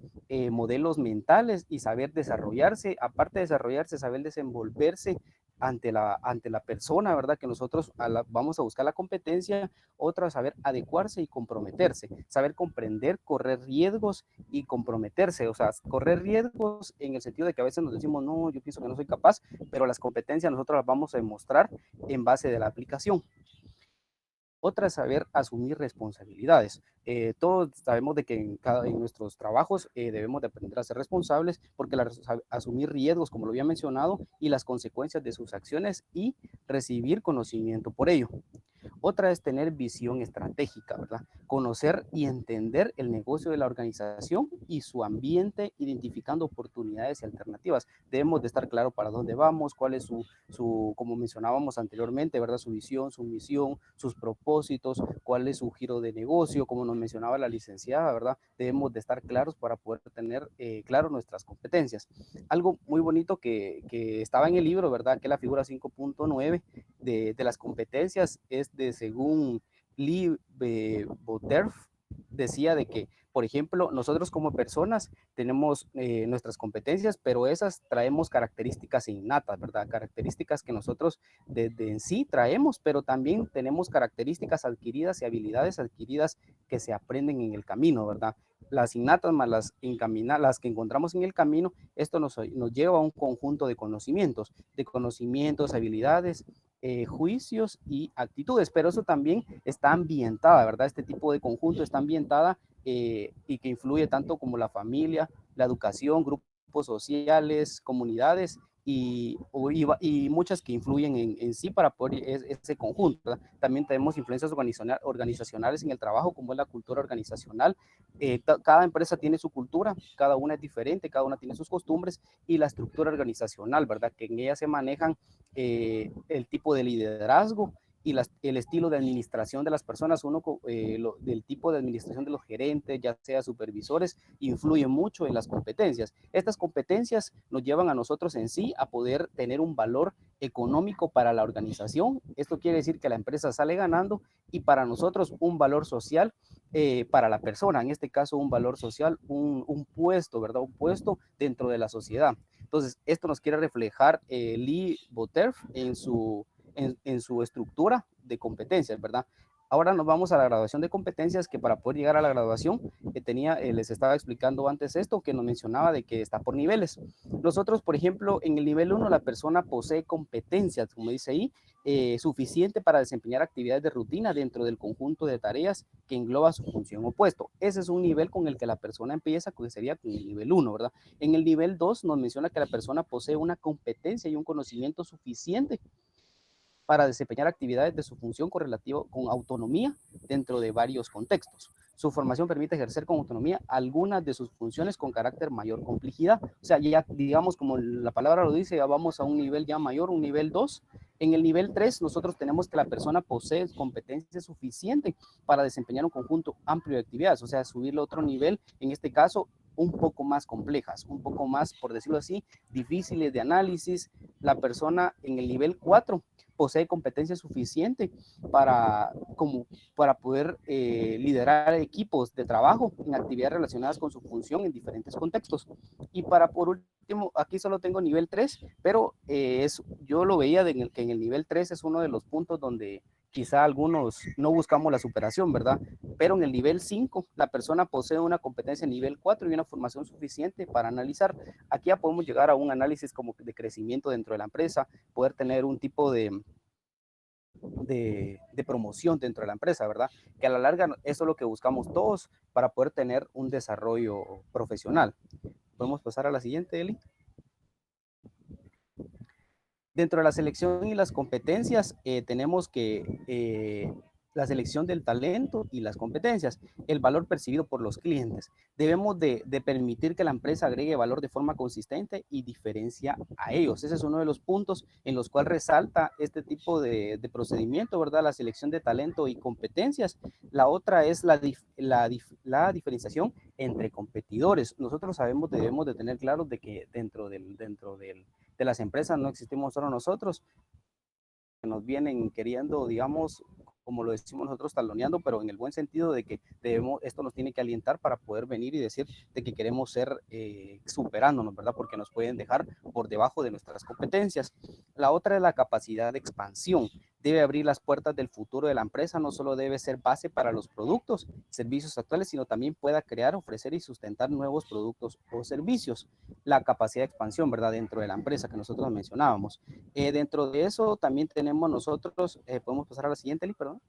modelos mentales y saber desarrollarse, aparte de desarrollarse, saber desenvolverse ante la persona, ¿verdad? Que nosotros vamos a buscar la competencia. Otra, saber adecuarse y comprometerse, saber comprender, correr riesgos y comprometerse, o sea, correr riesgos en el sentido de que a veces nos decimos, no, yo pienso que no soy capaz, pero las competencias nosotros las vamos a demostrar en base de la aplicación. Otra es saber asumir responsabilidades. Todos sabemos de que en nuestros trabajos debemos de aprender a ser responsables porque asumir riesgos, como lo había mencionado, y las consecuencias de sus acciones y recibir conocimiento por ello. Otra es tener visión estratégica, ¿verdad? Conocer y entender el negocio de la organización y su ambiente, identificando oportunidades y alternativas. Debemos de estar claro para dónde vamos, cuál es como mencionábamos anteriormente, ¿verdad? Su visión, su misión, sus propósitos, cuál es su giro de negocio, como nos mencionaba la licenciada, ¿verdad? Debemos de estar claros para poder tener claro nuestras competencias. Algo muy bonito que estaba en el libro, ¿verdad? Que la figura 5.9 de las competencias es de según Lee Boterf, decía de que, por ejemplo, nosotros como personas tenemos nuestras competencias, pero esas traemos características innatas, ¿verdad? Características que nosotros desde en sí traemos, pero también tenemos características adquiridas y habilidades adquiridas que se aprenden en el camino, ¿verdad? Las innatas más las que encontramos en el camino, esto nos lleva a un conjunto de conocimientos, habilidades, juicios y actitudes, pero eso también está ambientada, ¿verdad? Este tipo de conjunto está ambientada y que influye tanto como la familia, la educación, grupos sociales, comunidades y muchas que influyen en sí para poder ese conjunto, ¿verdad? También tenemos influencias organizacionales en el trabajo, como es la cultura organizacional. Cada empresa tiene su cultura, cada una es diferente, cada una tiene sus costumbres, y la estructura organizacional, ¿verdad? Que en ella se manejan el tipo de liderazgo y el estilo de administración de las personas, del tipo de administración de los gerentes, ya sea supervisores, influye mucho en las competencias. Estas competencias nos llevan a nosotros en sí a poder tener un valor económico para la organización. Esto quiere decir que la empresa sale ganando y para nosotros un valor social para la persona, en este caso un valor social, un puesto, ¿verdad? Un puesto dentro de la sociedad. Entonces, esto nos quiere reflejar Lee Boterf en su estructura de competencias, ¿verdad? Ahora nos vamos a la graduación de competencias, que para poder llegar a la graduación les estaba explicando antes esto, que nos mencionaba de que está por niveles. Nosotros, por ejemplo, en el nivel 1, la persona posee competencias, como dice ahí, suficiente para desempeñar actividades de rutina dentro del conjunto de tareas que engloba su función o puesto. Ese es un nivel con el que la persona empieza, que sería con el nivel 1, ¿verdad? En el nivel 2 nos menciona que la persona posee una competencia y un conocimiento suficiente para desempeñar actividades de su función con autonomía dentro de varios contextos. Su formación permite ejercer con autonomía algunas de sus funciones con carácter mayor complejidad. O sea, ya digamos, como la palabra lo dice, ya vamos a un nivel ya mayor, un nivel 2. En el nivel 3, nosotros tenemos que la persona posee competencia suficiente para desempeñar un conjunto amplio de actividades, o sea, subirle a otro nivel, en este caso, un poco más complejas, un poco más, por decirlo así, difíciles de análisis. La persona en el nivel 4 posee competencia suficiente para poder liderar equipos de trabajo en actividades relacionadas con su función en diferentes contextos. Y por último, aquí solo tengo nivel 3, pero yo lo veía que en el nivel 3 es uno de los puntos donde quizá algunos no buscamos la superación, ¿verdad? Pero en el nivel 5, la persona posee una competencia en nivel 4 y una formación suficiente para analizar. Aquí ya podemos llegar a un análisis como de crecimiento dentro de la empresa, poder tener un tipo de promoción dentro de la empresa, ¿verdad? Que a la larga eso es lo que buscamos todos para poder tener un desarrollo profesional. ¿Podemos pasar a la siguiente, Eli? Dentro de la selección y las competencias, tenemos que la selección del talento y las competencias, el valor percibido por los clientes. Debemos de permitir que la empresa agregue valor de forma consistente y diferencia a ellos. Ese es uno de los puntos en los cuales resalta este tipo de procedimiento, ¿verdad? La selección de talento y competencias. La otra es la diferenciación entre competidores. Nosotros debemos de tener claro de que dentro de las empresas no existimos solo nosotros, que nos vienen queriendo, digamos, como lo decimos nosotros, taloneando, pero en el buen sentido de que esto nos tiene que alientar para poder venir y decir de que queremos ser superándonos, ¿verdad? Porque nos pueden dejar por debajo de nuestras competencias. La otra es la capacidad de expansión. Debe abrir las puertas del futuro de la empresa, no solo debe ser base para los productos, servicios actuales, sino también pueda crear, ofrecer y sustentar nuevos productos o servicios. La capacidad de expansión, ¿verdad? Dentro de la empresa que nosotros mencionábamos. Dentro de eso también tenemos nosotros, podemos pasar a la siguiente, perdón.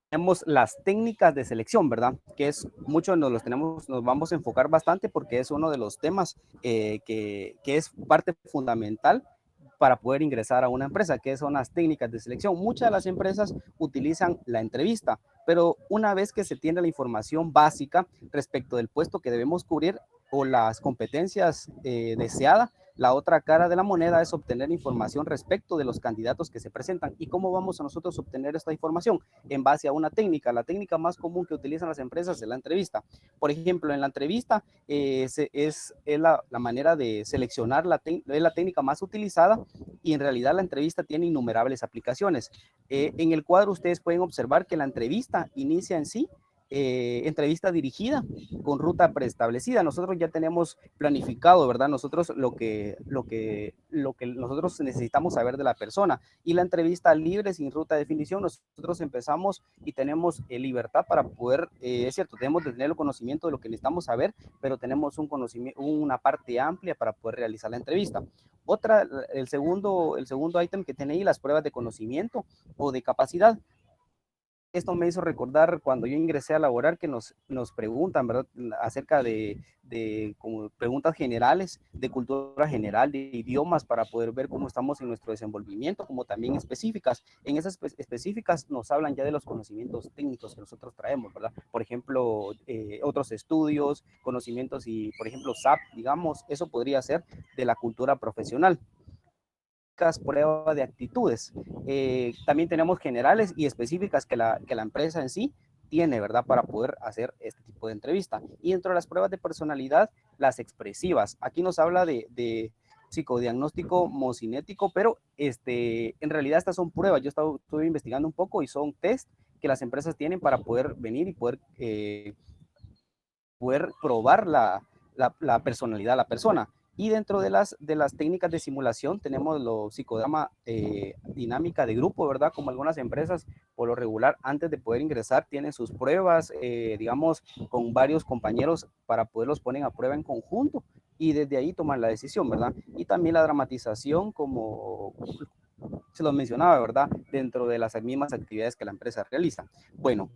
Tenemos las técnicas de selección, ¿verdad? Que es mucho, nos vamos a enfocar bastante porque es uno de los temas que es parte fundamental para poder ingresar a una empresa, que son las técnicas de selección. Muchas de las empresas utilizan la entrevista, pero una vez que se tiene la información básica respecto del puesto que debemos cubrir o las competencias deseadas, la otra cara de la moneda es obtener información respecto de los candidatos que se presentan. ¿Y cómo vamos a nosotros obtener esta información? En base a una técnica. La técnica más común que utilizan las empresas es la entrevista. Por ejemplo, en la entrevista es la manera de seleccionar, es la técnica más utilizada y en realidad la entrevista tiene innumerables aplicaciones. En el cuadro ustedes pueden observar que la entrevista inicia en sí entrevista dirigida con ruta preestablecida. Nosotros ya tenemos planificado, ¿verdad? Nosotros lo que nosotros necesitamos saber de la persona, y la entrevista libre sin ruta de definición, nosotros empezamos y tenemos libertad para poder, es cierto, tenemos de tener el conocimiento de lo que necesitamos saber, pero tenemos un conocimiento, una parte amplia para poder realizar la entrevista. El segundo ítem que tiene ahí, las pruebas de conocimiento o de capacidad. Esto me hizo recordar cuando yo ingresé a laborar que nos preguntan, ¿verdad? Acerca de como preguntas generales, de cultura general, de idiomas, para poder ver cómo estamos en nuestro desenvolvimiento, como también específicas. En esas específicas nos hablan ya de los conocimientos técnicos que nosotros traemos, ¿verdad? Por ejemplo, otros estudios, conocimientos y, por ejemplo, SAP, digamos, eso podría ser de la cultura profesional. prueba de actitudes. También tenemos generales y específicas que la empresa en sí tiene, ¿verdad? Para poder hacer este tipo de entrevista. Y dentro de las pruebas de personalidad, las expresivas. Aquí nos habla de psicodiagnóstico mocinético, pero en realidad estas son pruebas. Yo estuve investigando un poco y son test que las empresas tienen para poder venir y poder probar la personalidad de la persona. Y dentro de las técnicas de simulación tenemos lo psicodrama dinámica de grupo, ¿verdad? Como algunas empresas, por lo regular, antes de poder ingresar, tienen sus pruebas, digamos, con varios compañeros para poderlos poner a prueba en conjunto y desde ahí toman la decisión, ¿verdad? Y también la dramatización, como se lo mencionaba, ¿verdad? Dentro de las mismas actividades que la empresa realiza. Bueno,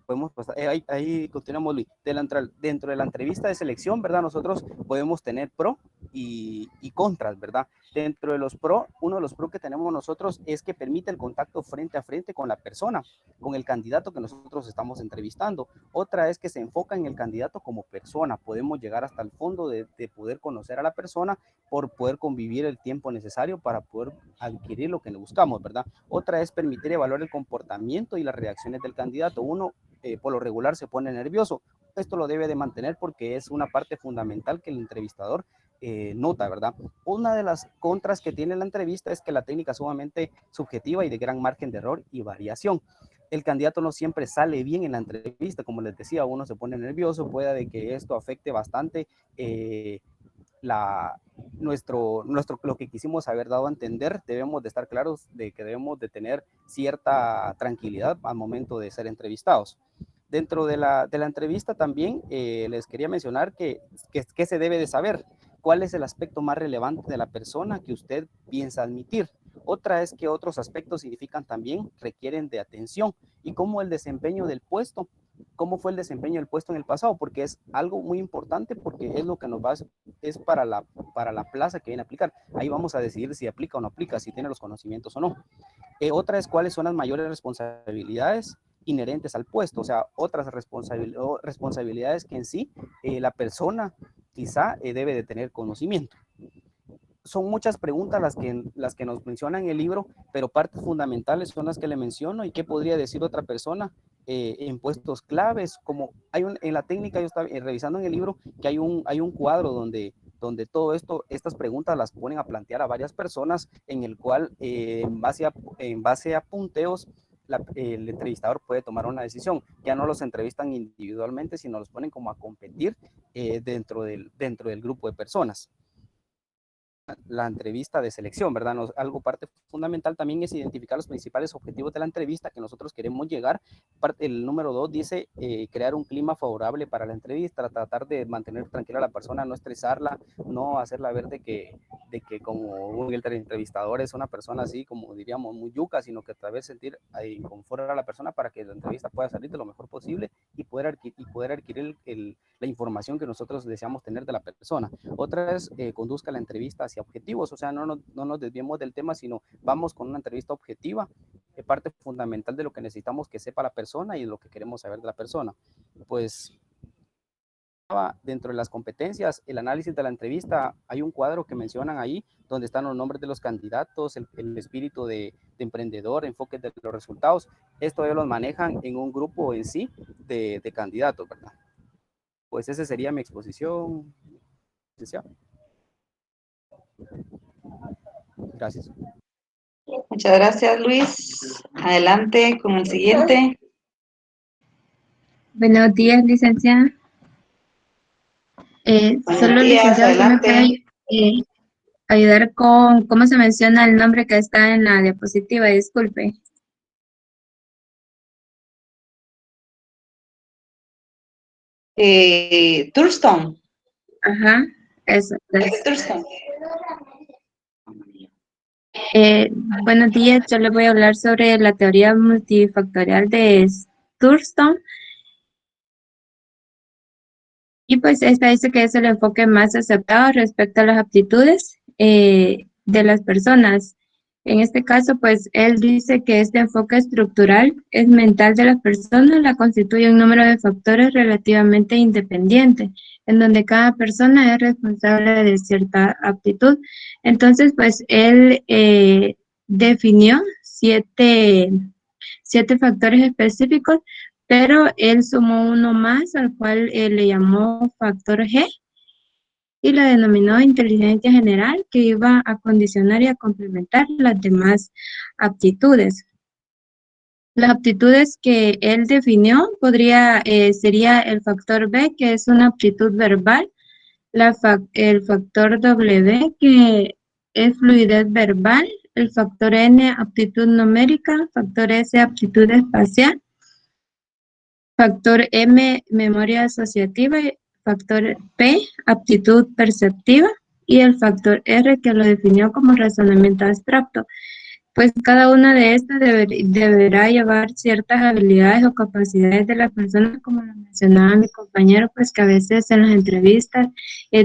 podemos pasar, ahí continuamos, Luis. Dentro de la entrevista de selección, ¿verdad? Nosotros podemos tener pro y contras, ¿verdad? Dentro de los pro, uno de los pro que tenemos nosotros es que permite el contacto frente a frente con la persona, con el candidato que nosotros estamos entrevistando. Otra es que se enfoca en el candidato como persona. Podemos llegar hasta el fondo de poder conocer a la persona por poder convivir el tiempo necesario para poder adquirir lo que le buscamos, ¿verdad? Otra es permitir evaluar el comportamiento y las reacciones del candidato. Uno por lo regular se pone nervioso. Esto lo debe de mantener porque es una parte fundamental que el entrevistador nota, ¿verdad? Una de las contras que tiene la entrevista es que la técnica es sumamente subjetiva y de gran margen de error y variación. El candidato no siempre sale bien en la entrevista, como les decía, uno se pone nervioso, puede de que esto afecte bastante lo que quisimos haber dado a entender. Debemos de estar claros de que debemos de tener cierta tranquilidad al momento de ser entrevistados. Dentro de la entrevista también les quería mencionar que se debe de saber cuál es el aspecto más relevante de la persona que usted piensa admitir. Otra es que otros aspectos significan también, requieren de atención, y cómo el desempeño del puesto, cómo fue el desempeño del puesto en el pasado, porque es algo muy importante, porque es lo que nos va a, es para la plaza que viene a aplicar. Ahí vamos a decidir si aplica o no aplica, si tiene los conocimientos o no. Otra es cuáles son las mayores responsabilidades inherentes al puesto, o sea, otras responsabilidades que en sí la persona quizá debe de tener conocimiento. Son muchas preguntas las que nos mencionan en el libro, pero partes fundamentales son las que le menciono. ¿Y qué podría decir otra persona en puestos claves? Como en la técnica, yo estaba revisando en el libro que hay un cuadro donde todo esto, estas preguntas las ponen a plantear a varias personas, en el cual en base a punteos, el entrevistador puede tomar una decisión. Ya no los entrevistan individualmente, sino los ponen como a competir dentro del grupo de personas. La entrevista de selección, ¿verdad? Algo parte fundamental también es identificar los principales objetivos de la entrevista que nosotros queremos llegar. El número 2 dice crear un clima favorable para la entrevista, tratar de mantener tranquila a la persona, no estresarla, no hacerla ver de que como el entrevistador es una persona así, como diríamos, muy yuca, sino que tal vez sentir confort a la persona para que la entrevista pueda salir de lo mejor posible y poder adquirir la información que nosotros deseamos tener de la persona. Otra es conduzca la entrevista hacia objetivos, o sea, no nos desviemos del tema, sino vamos con una entrevista objetiva, parte fundamental de lo que necesitamos que sepa la persona y de lo que queremos saber de la persona. Pues dentro de las competencias, el análisis de la entrevista, hay un cuadro que mencionan ahí, donde están los nombres de los candidatos, el espíritu de emprendedor, enfoque de los resultados. Esto ellos los manejan en un grupo en sí de candidatos, ¿verdad? Pues esa sería mi exposición. Gracias. Muchas gracias, Luis. Adelante con el siguiente. Buenos días, licenciada. Solo, días, licenciada, ¿me adelante. puede ayudar con cómo se menciona el nombre que está en la diapositiva? Disculpe. Thurston. Ajá, eso. Thurston. Buenos días, yo le voy a hablar sobre la teoría multifactorial de Thurston. Y pues esta dice que es el enfoque más aceptado respecto a las aptitudes de las personas. En este caso, pues él dice que este enfoque estructural es mental de las personas, la constituye un número de factores relativamente independiente, en donde cada persona es responsable de cierta aptitud. Entonces, pues él definió siete factores específicos, pero él sumó uno más al cual le llamó factor G y la denominó inteligencia general, que iba a condicionar y a complementar las demás aptitudes. Las aptitudes que él definió sería el factor B, que es una aptitud verbal, el factor W, que es fluidez verbal, el factor N, aptitud numérica, factor S, aptitud espacial, factor M, memoria asociativa, factor P, aptitud perceptiva, y el factor R, que lo definió como razonamiento abstracto. Pues cada una de estas deberá llevar ciertas habilidades o capacidades de la persona, como lo mencionaba mi compañero, pues que a veces en las entrevistas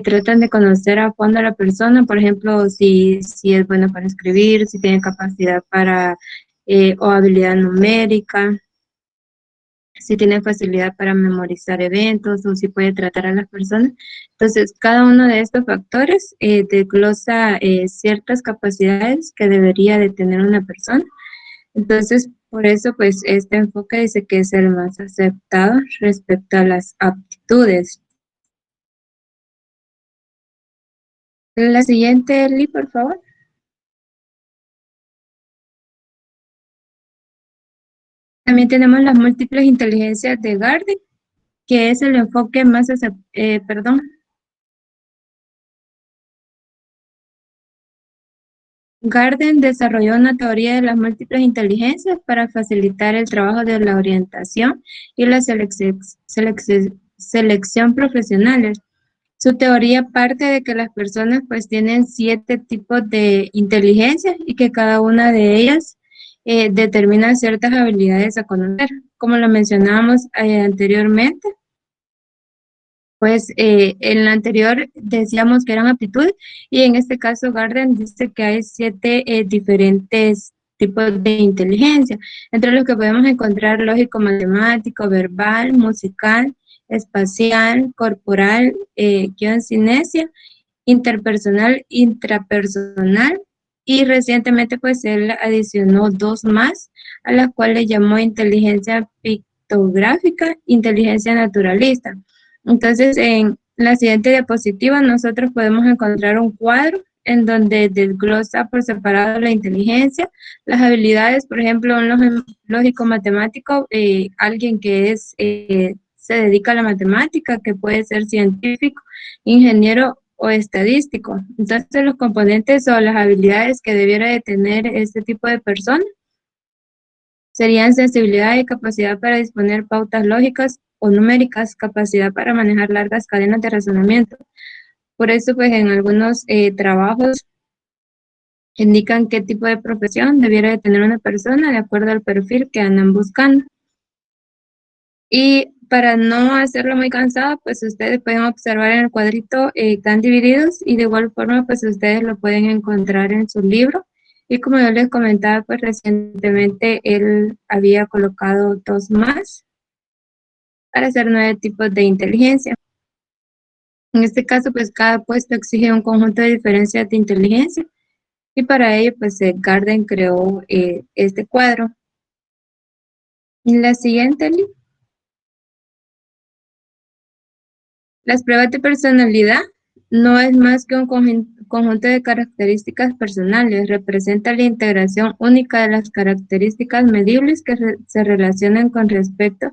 tratan de conocer a fondo a la persona, por ejemplo, si es bueno para escribir, si tiene capacidad para o habilidad numérica, si tiene facilidad para memorizar eventos o si puede tratar a las personas. Entonces, cada uno de estos factores desglosa ciertas capacidades que debería de tener una persona. Entonces, por eso, pues, este enfoque dice que es el más aceptado respecto a las aptitudes. La siguiente, Eli, por favor. También tenemos las múltiples inteligencias de Gardner, que es el enfoque más Gardner desarrolló una teoría de las múltiples inteligencias para facilitar el trabajo de la orientación y la selección profesionales. Su teoría parte de que las personas pues tienen 7 tipos de inteligencia y que cada una de ellas determina ciertas habilidades a conocer. Como lo mencionábamos anteriormente, pues en la anterior decíamos que eran aptitudes y en este caso Gardner dice que hay 7 diferentes tipos de inteligencia, entre los que podemos encontrar lógico-matemático, verbal, musical, espacial, corporal, cinesia, interpersonal, intrapersonal, y recientemente pues él adicionó 2 más, a las cuales llamó inteligencia pictográfica, inteligencia naturalista. Entonces, en la siguiente diapositiva nosotros podemos encontrar un cuadro en donde desglosa por separado la inteligencia, las habilidades, por ejemplo, un lógico matemático, alguien que se dedica a la matemática, que puede ser científico, ingeniero o estadístico. Entonces, los componentes o las habilidades que debiera de tener este tipo de persona serían sensibilidad y capacidad para disponer pautas lógicas o numéricas, capacidad para manejar largas cadenas de razonamiento. Por eso, pues, en algunos trabajos indican qué tipo de profesión debiera de tener una persona de acuerdo al perfil que andan buscando. Y para no hacerlo muy cansado, pues ustedes pueden observar en el cuadrito que están divididos y de igual forma, pues ustedes lo pueden encontrar en su libro. Y como yo les comentaba, pues recientemente él había colocado 2 más para hacer 9 tipos de inteligencia. En este caso, pues cada puesto exige un conjunto de diferencias de inteligencia y para ello, pues Gardner creó este cuadro. Y la siguiente, Lee. Las pruebas de personalidad no es más que un conjunto de características personales, representa la integración única de las características medibles que se relacionan con respecto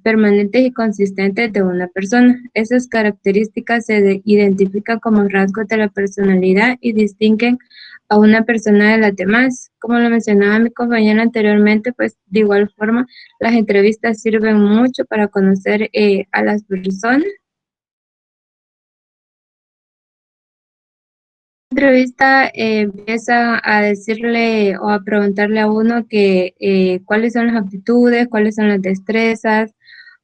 permanentes y consistentes de una persona. Esas características se identifican como rasgos de la personalidad y distinguen a una persona de las demás. Como lo mencionaba mi compañera anteriormente, pues de igual forma las entrevistas sirven mucho para conocer a las personas. La entrevista empieza a decirle o a preguntarle a uno que cuáles son las aptitudes, cuáles son las destrezas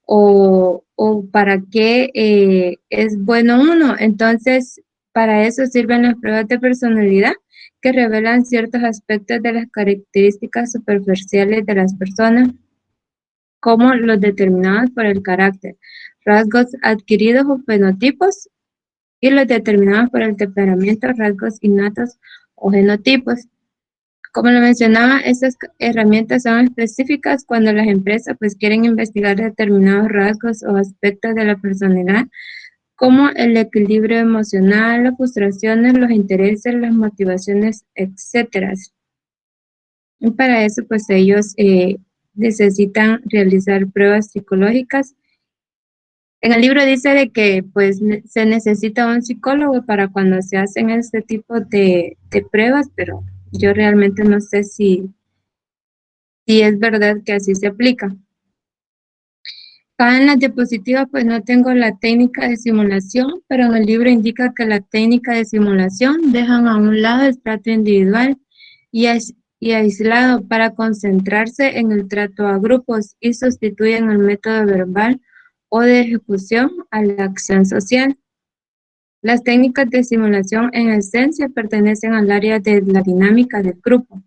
o para qué es bueno uno. Entonces, para eso sirven las pruebas de personalidad, que revelan ciertos aspectos de las características superficiales de las personas, como los determinados por el carácter, rasgos adquiridos o fenotipos, y los determinados por el temperamento, rasgos innatos o genotipos. Como lo mencionaba, estas herramientas son específicas cuando las empresas pues quieren investigar determinados rasgos o aspectos de la personalidad, como el equilibrio emocional, las frustraciones, los intereses, las motivaciones, etc. Y para eso pues ellos necesitan realizar pruebas psicológicas. En el libro dice de que pues se necesita un psicólogo para cuando se hacen este tipo de pruebas, pero yo realmente no sé si es verdad que así se aplica. Acá en la diapositiva pues no tengo la técnica de simulación, pero en el libro indica que la técnica de simulación dejan a un lado el trato individual y aislado para concentrarse en el trato a grupos y sustituyen el método verbal o de ejecución a la acción social. Las técnicas de simulación en esencia pertenecen al área de la dinámica del grupo.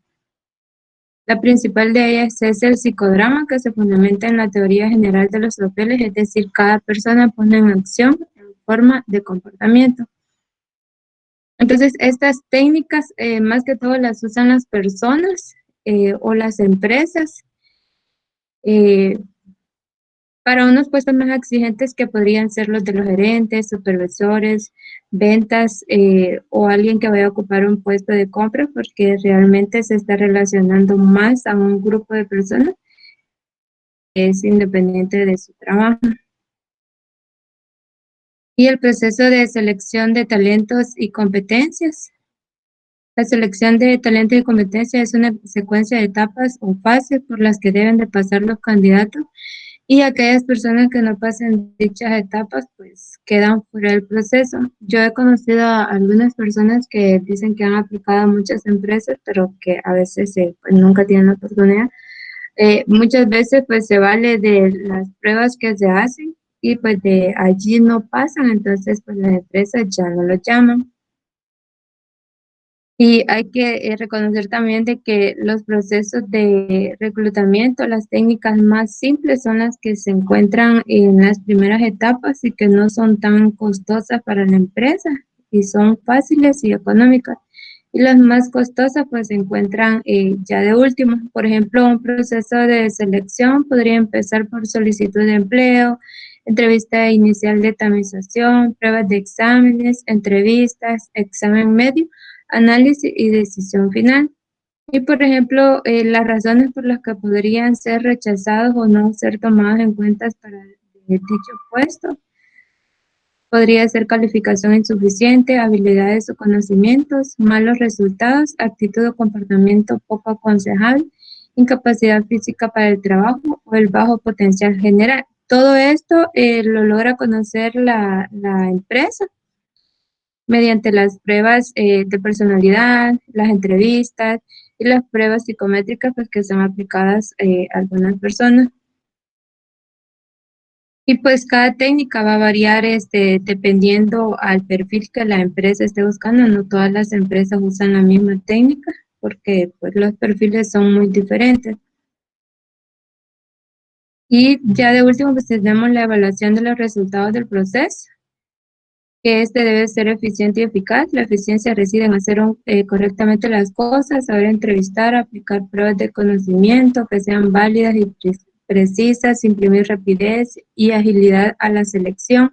La principal de ellas es el psicodrama, que se fundamenta en la teoría general de los papeles, es decir, cada persona pone en acción en forma de comportamiento. Entonces, estas técnicas más que todo las usan las personas o las empresas para unos puestos más exigentes que podrían ser los de los gerentes, supervisores, ventas o alguien que vaya a ocupar un puesto de compra, porque realmente se está relacionando más a un grupo de personas que es independiente de su trabajo. Y el proceso de selección de talentos y competencias. La selección de talento y competencia es una secuencia de etapas o fases por las que deben de pasar los candidatos, y aquellas personas que no pasen dichas etapas pues quedan fuera del proceso. Yo he conocido a algunas personas que dicen que han aplicado a muchas empresas, pero que a veces pues, nunca tienen la oportunidad. Muchas veces pues se vale de las pruebas que se hacen y pues de allí no pasan, entonces pues las empresas ya no lo llaman. Y hay que reconocer también de que los procesos de reclutamiento, las técnicas más simples son las que se encuentran en las primeras etapas y que no son tan costosas para la empresa y son fáciles y económicas. Y las más costosas pues se encuentran ya de último. Por ejemplo, un proceso de selección podría empezar por solicitud de empleo, entrevista inicial de tamización, pruebas de exámenes, entrevistas, examen medio, análisis y decisión final. Y por ejemplo, las razones por las que podrían ser rechazados o no ser tomados en cuenta para dicho puesto podría ser calificación insuficiente, habilidades o conocimientos, malos resultados, actitud o comportamiento poco aconsejable, incapacidad física para el trabajo o el bajo potencial general. Todo esto lo logra conocer la empresa mediante las pruebas de personalidad, las entrevistas y las pruebas psicométricas pues, que son aplicadas a algunas personas. Y pues cada técnica va a variar dependiendo al perfil que la empresa esté buscando. No todas las empresas usan la misma técnica porque pues, los perfiles son muy diferentes. Y ya de último pues tenemos la evaluación de los resultados del proceso, que debe ser eficiente y eficaz. La eficiencia reside en hacer correctamente las cosas, saber entrevistar, aplicar pruebas de conocimiento que sean válidas y precisas, imprimir rapidez y agilidad a la selección.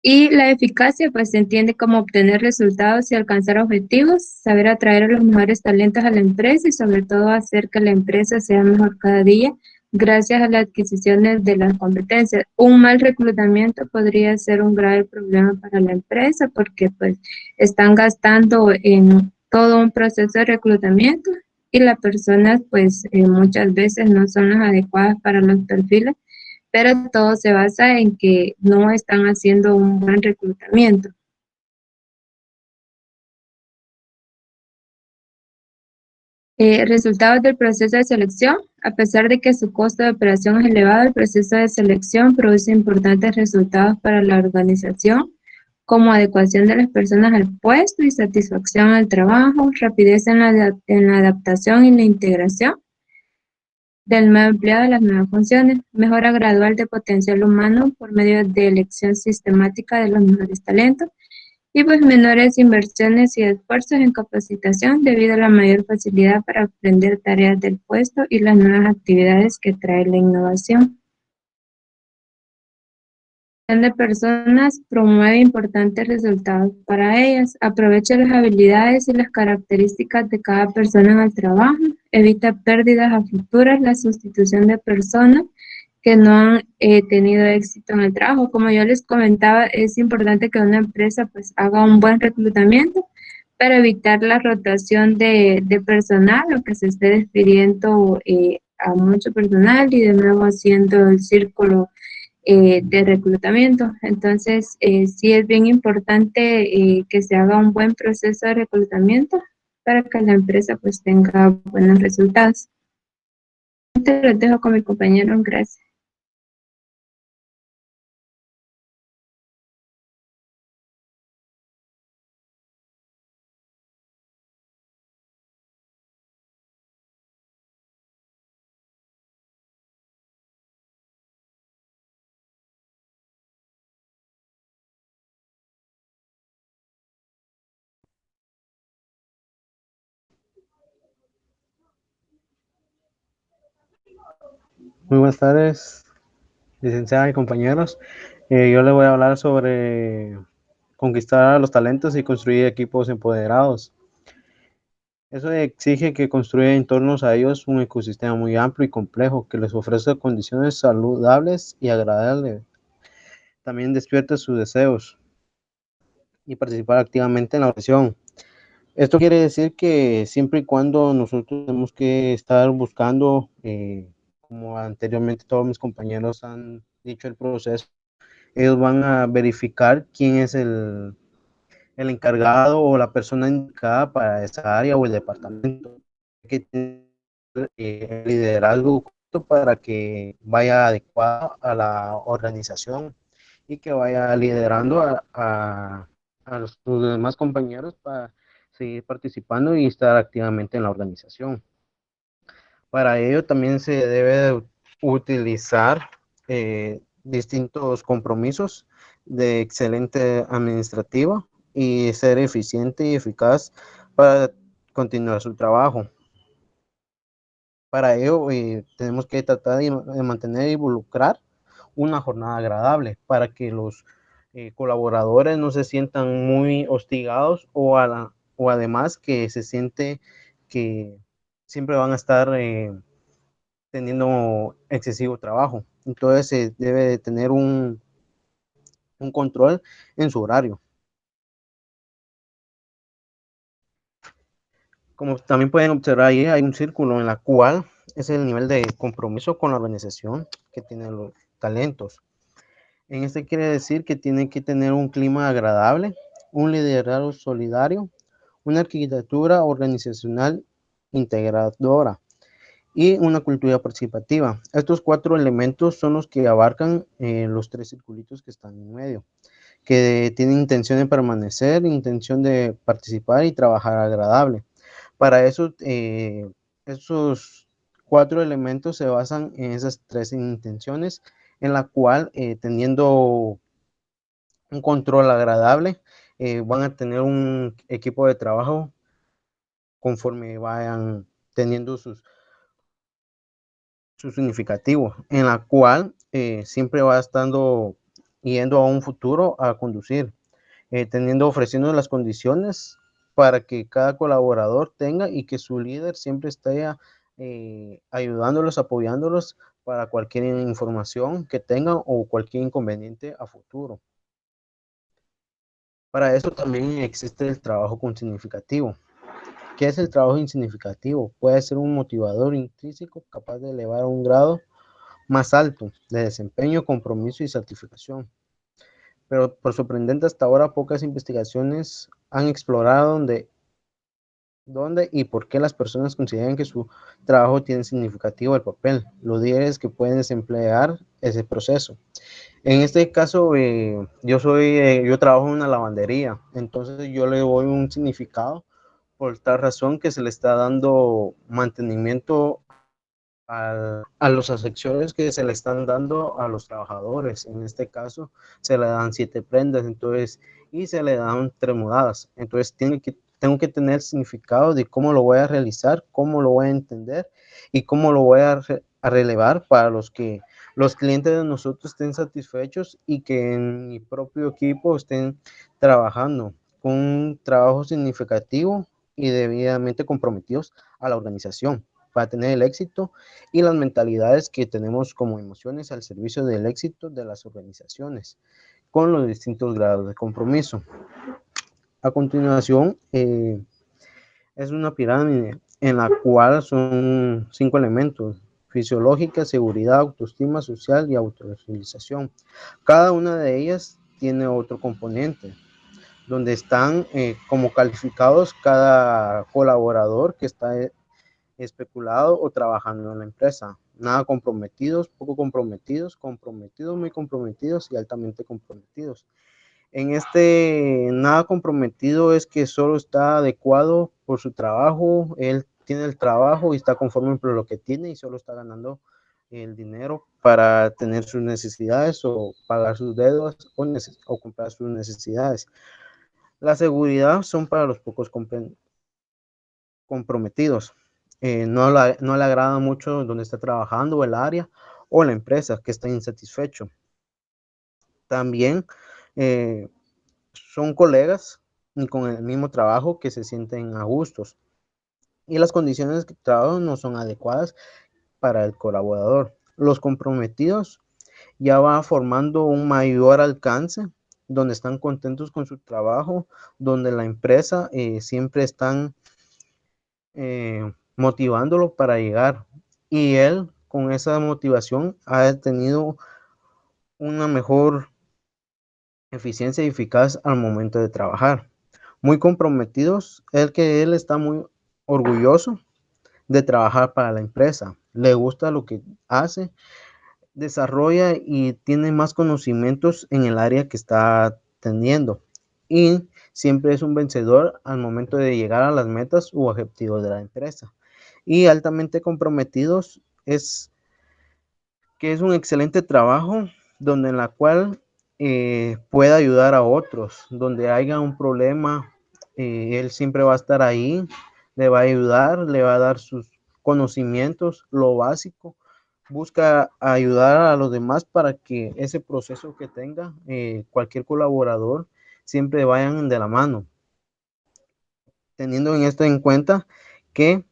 Y la eficacia pues se entiende como obtener resultados y alcanzar objetivos, saber atraer a los mejores talentos a la empresa y sobre todo hacer que la empresa sea mejor cada día gracias a las adquisiciones de las competencias. Un mal reclutamiento podría ser un grave problema para la empresa porque pues están gastando en todo un proceso de reclutamiento y las personas pues muchas veces no son las adecuadas para los perfiles, pero todo se basa en que no están haciendo un buen reclutamiento. Resultados del proceso de selección. A pesar de que su costo de operación es elevado, el proceso de selección produce importantes resultados para la organización, como adecuación de las personas al puesto y satisfacción al trabajo, rapidez en la adaptación y la integración del nuevo empleado a las nuevas funciones, mejora gradual de potencial humano por medio de elección sistemática de los mejores talentos y pues menores inversiones y esfuerzos en capacitación debido a la mayor facilidad para aprender tareas del puesto y las nuevas actividades que trae la innovación. De personas promueve importantes resultados para ellas, aprovecha las habilidades y las características de cada persona en el trabajo, evita pérdidas a futuras, la sustitución de personas que no han tenido éxito en el trabajo. Como yo les comentaba, es importante que una empresa pues haga un buen reclutamiento para evitar la rotación de personal o que se esté despidiendo a mucho personal y de nuevo haciendo el círculo de reclutamiento. Entonces, sí es bien importante que se haga un buen proceso de reclutamiento para que la empresa pues tenga buenos resultados. Te lo dejo con mi compañero, gracias. Muy buenas tardes, licenciada y compañeros. Yo les voy a hablar sobre conquistar a los talentos y construir equipos empoderados. Eso exige que construya en torno a ellos un ecosistema muy amplio y complejo que les ofrezca condiciones saludables y agradables. También despierta sus deseos y participar activamente en la organización. Esto quiere decir que siempre y cuando nosotros tenemos que estar buscando, como anteriormente todos mis compañeros han dicho el proceso, ellos van a verificar quién es el encargado o la persona indicada para esa área o el departamento. Que tiene el liderazgo para que vaya adecuado a la organización y que vaya liderando a sus demás compañeros para seguir participando y estar activamente en la organización. Para ello también se debe utilizar distintos compromisos de excelente administrativa y ser eficiente y eficaz para continuar su trabajo. Para ello tenemos que tratar de mantener y involucrar una jornada agradable para que los colaboradores no se sientan muy hostigados o además que se siente que siempre van a estar teniendo excesivo trabajo. Entonces se debe de tener un control en su horario. Como también pueden observar ahí, hay un círculo en la cual es el nivel de compromiso con la organización que tienen los talentos. En este quiere decir que tienen que tener un clima agradable, un liderazgo solidario, una arquitectura organizacional integradora y una cultura participativa. Estos 4 elementos son los que abarcan los 3 circulitos que están en medio, que tienen intención de permanecer, intención de participar y trabajar agradable. Para eso, esos 4 elementos se basan en esas 3 intenciones, en la cual teniendo un control agradable, van a tener un equipo de trabajo conforme vayan teniendo su significativo, en la cual siempre va estando yendo a un futuro a conducir, ofreciendo las condiciones para que cada colaborador tenga y que su líder siempre esté ayudándolos, apoyándolos para cualquier información que tengan o cualquier inconveniente a futuro. Para eso también existe el trabajo con significativo. ¿Qué es el trabajo insignificativo? Puede ser un motivador intrínseco capaz de elevar a un grado más alto de desempeño, compromiso y certificación. Pero por sorprendente hasta ahora, pocas investigaciones han explorado donde dónde y por qué las personas consideran que su trabajo tiene significativo el papel, los líderes que pueden desemplear ese proceso. En este caso, yo trabajo en una lavandería, entonces yo le doy un significado por tal razón que se le está dando mantenimiento a los asesores que se le están dando a los trabajadores. En este caso, se le dan 7 prendas, entonces, y se le dan 3 mudadas. Entonces, tengo que tener significado de cómo lo voy a realizar, cómo lo voy a entender y cómo lo voy a relevar para los clientes de nosotros estén satisfechos y que en mi propio equipo estén trabajando con un trabajo significativo y debidamente comprometidos a la organización para tener el éxito y las mentalidades que tenemos como emociones al servicio del éxito de las organizaciones con los distintos grados de compromiso. A continuación, es una pirámide en la cual son 5 elementos: fisiológica, seguridad, autoestima social y autorrealización. Cada una de ellas tiene otro componente donde están como calificados cada colaborador que está especulado o trabajando en la empresa. Nada comprometidos, poco comprometidos, comprometidos, muy comprometidos y altamente comprometidos. En este nada comprometido es que solo está adecuado por su trabajo, él tiene el trabajo y está conforme por lo que tiene y solo está ganando el dinero para tener sus necesidades o pagar sus deudas o comprar sus necesidades. La seguridad son para los pocos comprometidos. No le agrada mucho donde está trabajando el área o la empresa que está insatisfecho. También son colegas y con el mismo trabajo que se sienten a gustos y las condiciones de trabajo no son adecuadas para el colaborador. Los comprometidos ya va formando un mayor alcance, donde están contentos con su trabajo, donde la empresa siempre están motivándolo para llegar. Y él, con esa motivación, ha tenido una mejor eficiencia y eficaz al momento de trabajar. Muy comprometidos, él está muy orgulloso de trabajar para la empresa. Le gusta lo que hace, desarrolla y tiene más conocimientos en el área que está teniendo. Y siempre es un vencedor al momento de llegar a las metas u objetivos de la empresa. Y altamente comprometidos es que es un excelente trabajo donde en la cual puede ayudar a otros, donde haya un problema, él siempre va a estar ahí, le va a ayudar, le va a dar sus conocimientos, lo básico, busca ayudar a los demás para que ese proceso que tenga cualquier colaborador siempre vayan de la mano, teniendo en esto en cuenta que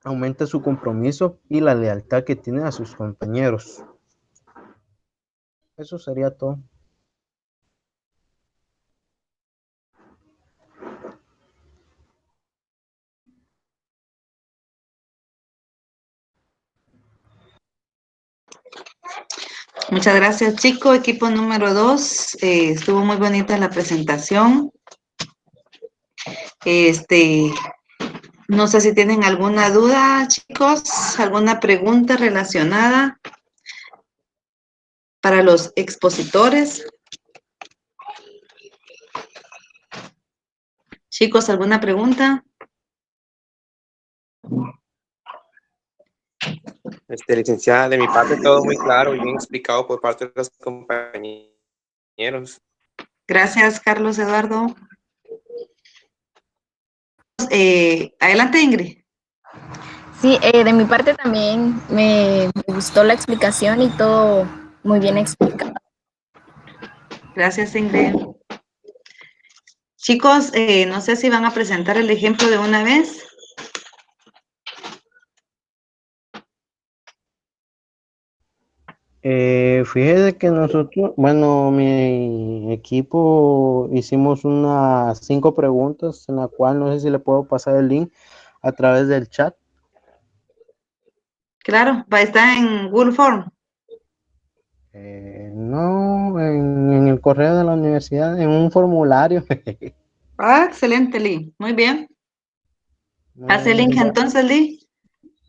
aumenta su compromiso y la lealtad que tiene a sus compañeros. Eso sería todo. Muchas gracias, chico. Equipo número 2, estuvo muy bonita la presentación. No sé si tienen alguna duda, chicos, alguna pregunta relacionada para los expositores. Chicos, ¿alguna pregunta? Licenciada, de mi parte todo muy claro y bien explicado por parte de los compañeros. Gracias, Carlos Eduardo. Adelante, Ingrid. Sí, de mi parte también me gustó la explicación y todo muy bien explicado. Gracias, Ingrid. Chicos, no sé si van a presentar el ejemplo de una vez. Fíjese que nosotros, bueno, mi equipo hicimos unas 5 preguntas en la cual no sé si le puedo pasar el link a través del chat. Claro, va a estar en Google Form. No, en el correo de la universidad, en un formulario. Ah, excelente, Lee. Muy bien. Pase el link entonces, Lee.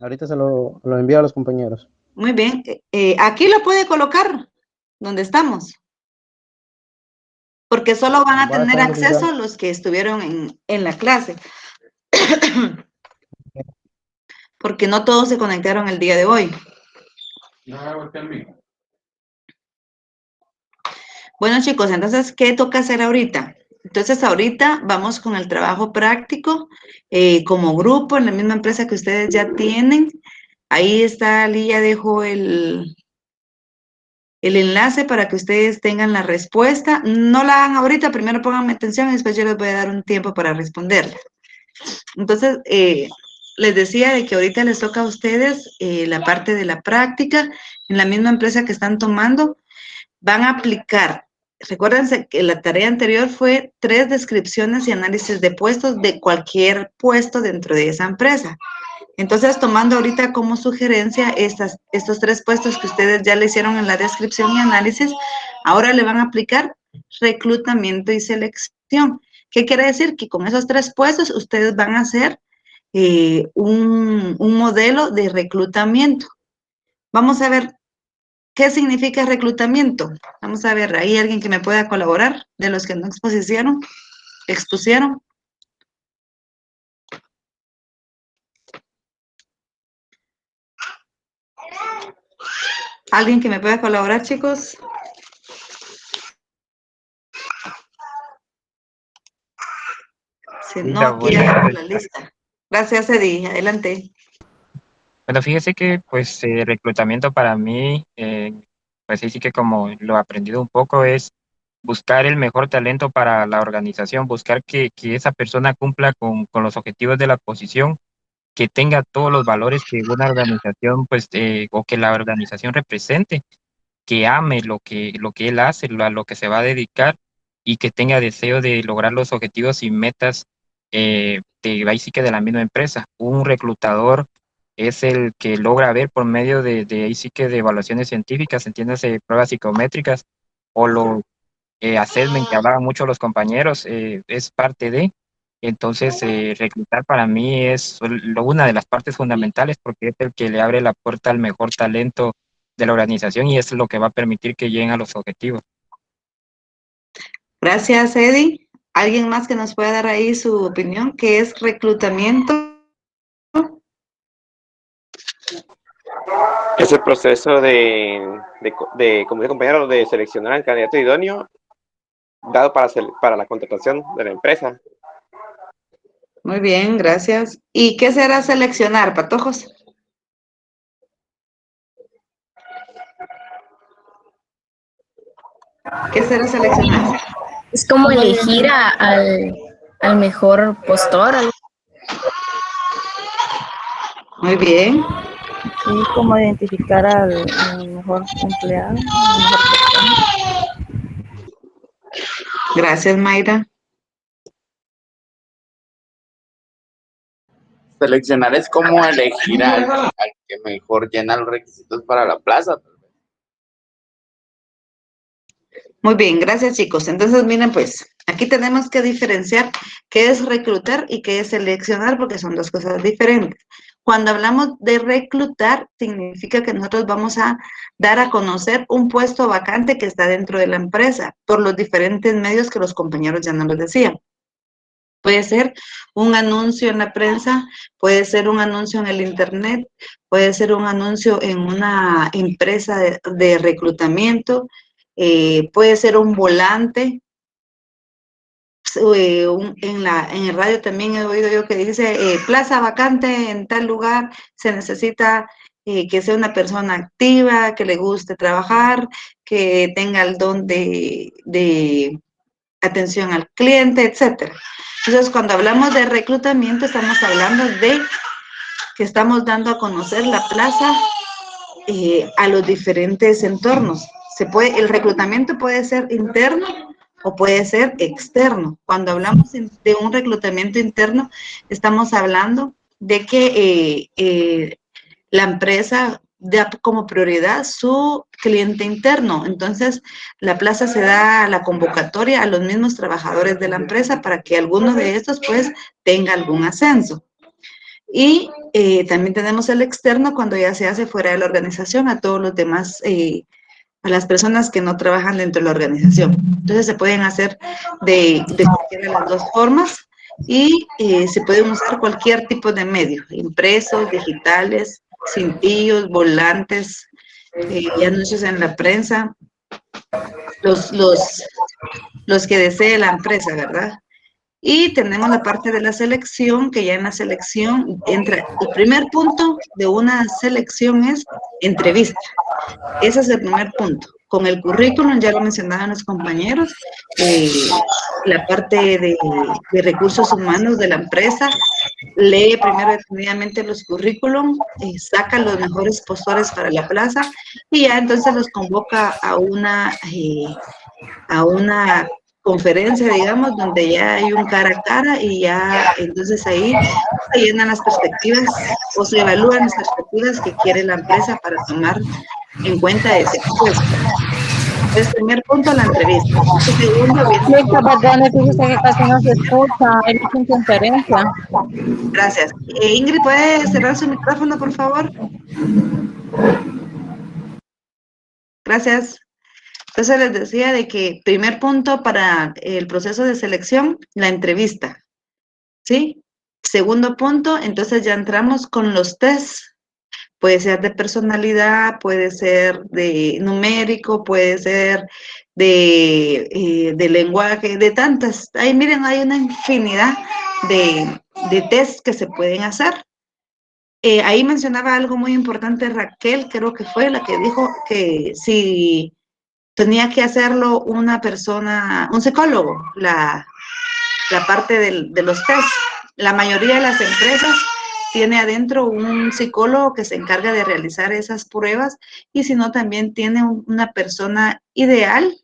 Ahorita se lo envío a los compañeros. Muy bien. Aquí lo puede colocar, donde estamos. Porque solo van a Va a tener estar, acceso licenciada. los que estuvieron en la clase. Porque no todos se conectaron el día de hoy. Bueno, chicos, entonces, ¿qué toca hacer ahorita? Entonces, ahorita vamos con el trabajo práctico como grupo en la misma empresa que ustedes ya tienen. Ahí está, Lee ya dejó el enlace para que ustedes tengan la respuesta. No la hagan ahorita, primero pónganme atención y después yo les voy a dar un tiempo para responderla. Entonces, les decía de que ahorita les toca a ustedes la parte de la práctica en la misma empresa que están tomando. Van a aplicar. Recuérdense que la tarea anterior fue 3 descripciones y análisis de puestos de cualquier puesto dentro de esa empresa. Entonces, tomando ahorita como sugerencia estos 3 puestos que ustedes ya le hicieron en la descripción y análisis, ahora le van a aplicar reclutamiento y selección. ¿Qué quiere decir? Que con esos 3 puestos ustedes van a hacer un modelo de reclutamiento. Vamos a ver qué significa reclutamiento. Vamos a ver, ¿hay alguien que me pueda colaborar de los que no expusieron? ¿Alguien que me pueda colaborar, chicos? Si no, aquí ya tengo la lista. Gracias, Eddie. Adelante. Bueno, fíjese que pues reclutamiento para mí, pues ahí sí que como lo he aprendido un poco es buscar el mejor talento para la organización, buscar que esa persona cumpla con los objetivos de la posición, que tenga todos los valores que una organización pues o que la organización represente, que ame lo que él hace, a lo que se va a dedicar y que tenga deseo de lograr los objetivos y metas ahí sí que de la misma empresa. Un reclutador es el que logra ver por medio de ahí sí que de evaluaciones científicas, entiéndase, pruebas psicométricas o los assessment que hablaban mucho los compañeros, es parte de. Entonces, reclutar para mí es una de las partes fundamentales porque es el que le abre la puerta al mejor talento de la organización y es lo que va a permitir que lleguen a los objetivos. Gracias, Eddie. ¿Alguien más que nos pueda dar ahí su opinión? ¿Qué es reclutamiento? Es el proceso como dice compañero, de seleccionar al candidato idóneo dado para la contratación de la empresa. Muy bien, gracias. ¿Y qué será seleccionar, patojos? ¿Qué será seleccionar? Es como elegir al mejor postor. Muy bien. Sí, como identificar al mejor empleado, a la mejor persona. Gracias, Mayra. Seleccionar es como elegir al que mejor llena los requisitos para la plaza. Muy bien, gracias, chicos. Entonces, miren, pues, aquí tenemos que diferenciar qué es reclutar y qué es seleccionar, porque son 2 cosas diferentes. Cuando hablamos de reclutar, significa que nosotros vamos a dar a conocer un puesto vacante que está dentro de la empresa, por los diferentes medios que los compañeros ya nos lo decían. Puede ser un anuncio en la prensa, puede ser un anuncio en el internet, puede ser un anuncio en una empresa de reclutamiento, puede ser un volante. En el radio también he oído yo que dice plaza vacante en tal lugar, se necesita que sea una persona activa, que le guste trabajar, que tenga el don de atención al cliente, etcétera. Entonces, cuando hablamos de reclutamiento, estamos hablando de que estamos dando a conocer la plaza a los diferentes entornos. El reclutamiento puede ser interno o puede ser externo. Cuando hablamos de un reclutamiento interno, estamos hablando de que la empresa da como prioridad su cliente interno. Entonces, la plaza se da la convocatoria a los mismos trabajadores de la empresa para que alguno de estos, pues, tenga algún ascenso. Y también tenemos el externo cuando ya se hace fuera de la organización a todos los demás, a las personas que no trabajan dentro de la organización. Entonces se pueden hacer de cualquiera de las dos formas y se pueden usar cualquier tipo de medio, impresos, digitales, cintillos, volantes, y anuncios en la prensa, los que desee la empresa, ¿verdad? Y tenemos la parte de la selección, que ya en la selección entra, el primer punto de una selección es entrevista. Ese es el primer punto. Con el currículum, ya lo mencionaban los compañeros, la parte de recursos humanos de la empresa, lee primero detenidamente los currículum, saca los mejores postores para la plaza y ya entonces los convoca a una conferencia, digamos, donde ya hay un cara a cara y ya entonces ahí se llenan las perspectivas o se evalúan las perspectivas que quiere la empresa para tomar en cuenta ese puesto. Entonces, primer punto, la entrevista. Y segundo, Perdón, fíjese que casi no se escucha, hay mucha interferencia. Gracias. Ingrid, ¿puede cerrar su micrófono, por favor? Gracias. Entonces les decía de que primer punto para el proceso de selección, la entrevista, ¿sí? Segundo punto, entonces ya entramos con los test. Puede ser de personalidad, puede ser de numérico, puede ser de lenguaje, de tantas. Ahí miren, hay una infinidad de test que se pueden hacer. Ahí mencionaba algo muy importante Raquel, creo que fue la que dijo que si tenía que hacerlo una persona, un psicólogo, la parte de los test. La mayoría de las empresas tiene adentro un psicólogo que se encarga de realizar esas pruebas y si no también tiene una persona ideal.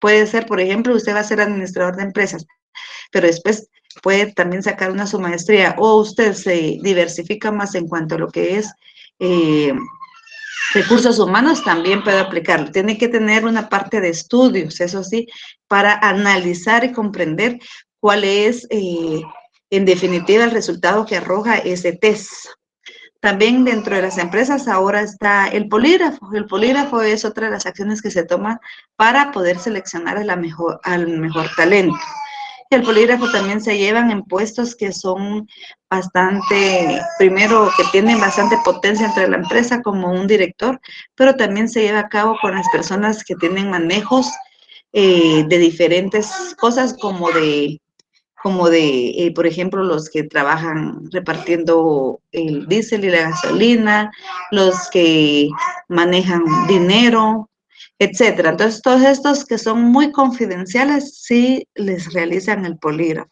Puede ser, por ejemplo, usted va a ser administrador de empresas, pero después puede también sacar una su maestría o usted se diversifica más en cuanto a lo que es recursos humanos, también puede aplicarlo. Tiene que tener una parte de estudios, eso sí, para analizar y comprender cuál es, en definitiva, el resultado que arroja ese test. También dentro de las empresas ahora está el polígrafo. El polígrafo es otra de las acciones que se toman para poder seleccionar al mejor talento. El polígrafo también se llevan en puestos que son bastante, primero que tienen bastante potencia entre la empresa como un director, pero también se lleva a cabo con las personas que tienen manejos de diferentes cosas como por ejemplo, los que trabajan repartiendo el diésel y la gasolina, los que manejan dinero, etcétera. Entonces, todos estos que son muy confidenciales, sí les realizan el polígrafo,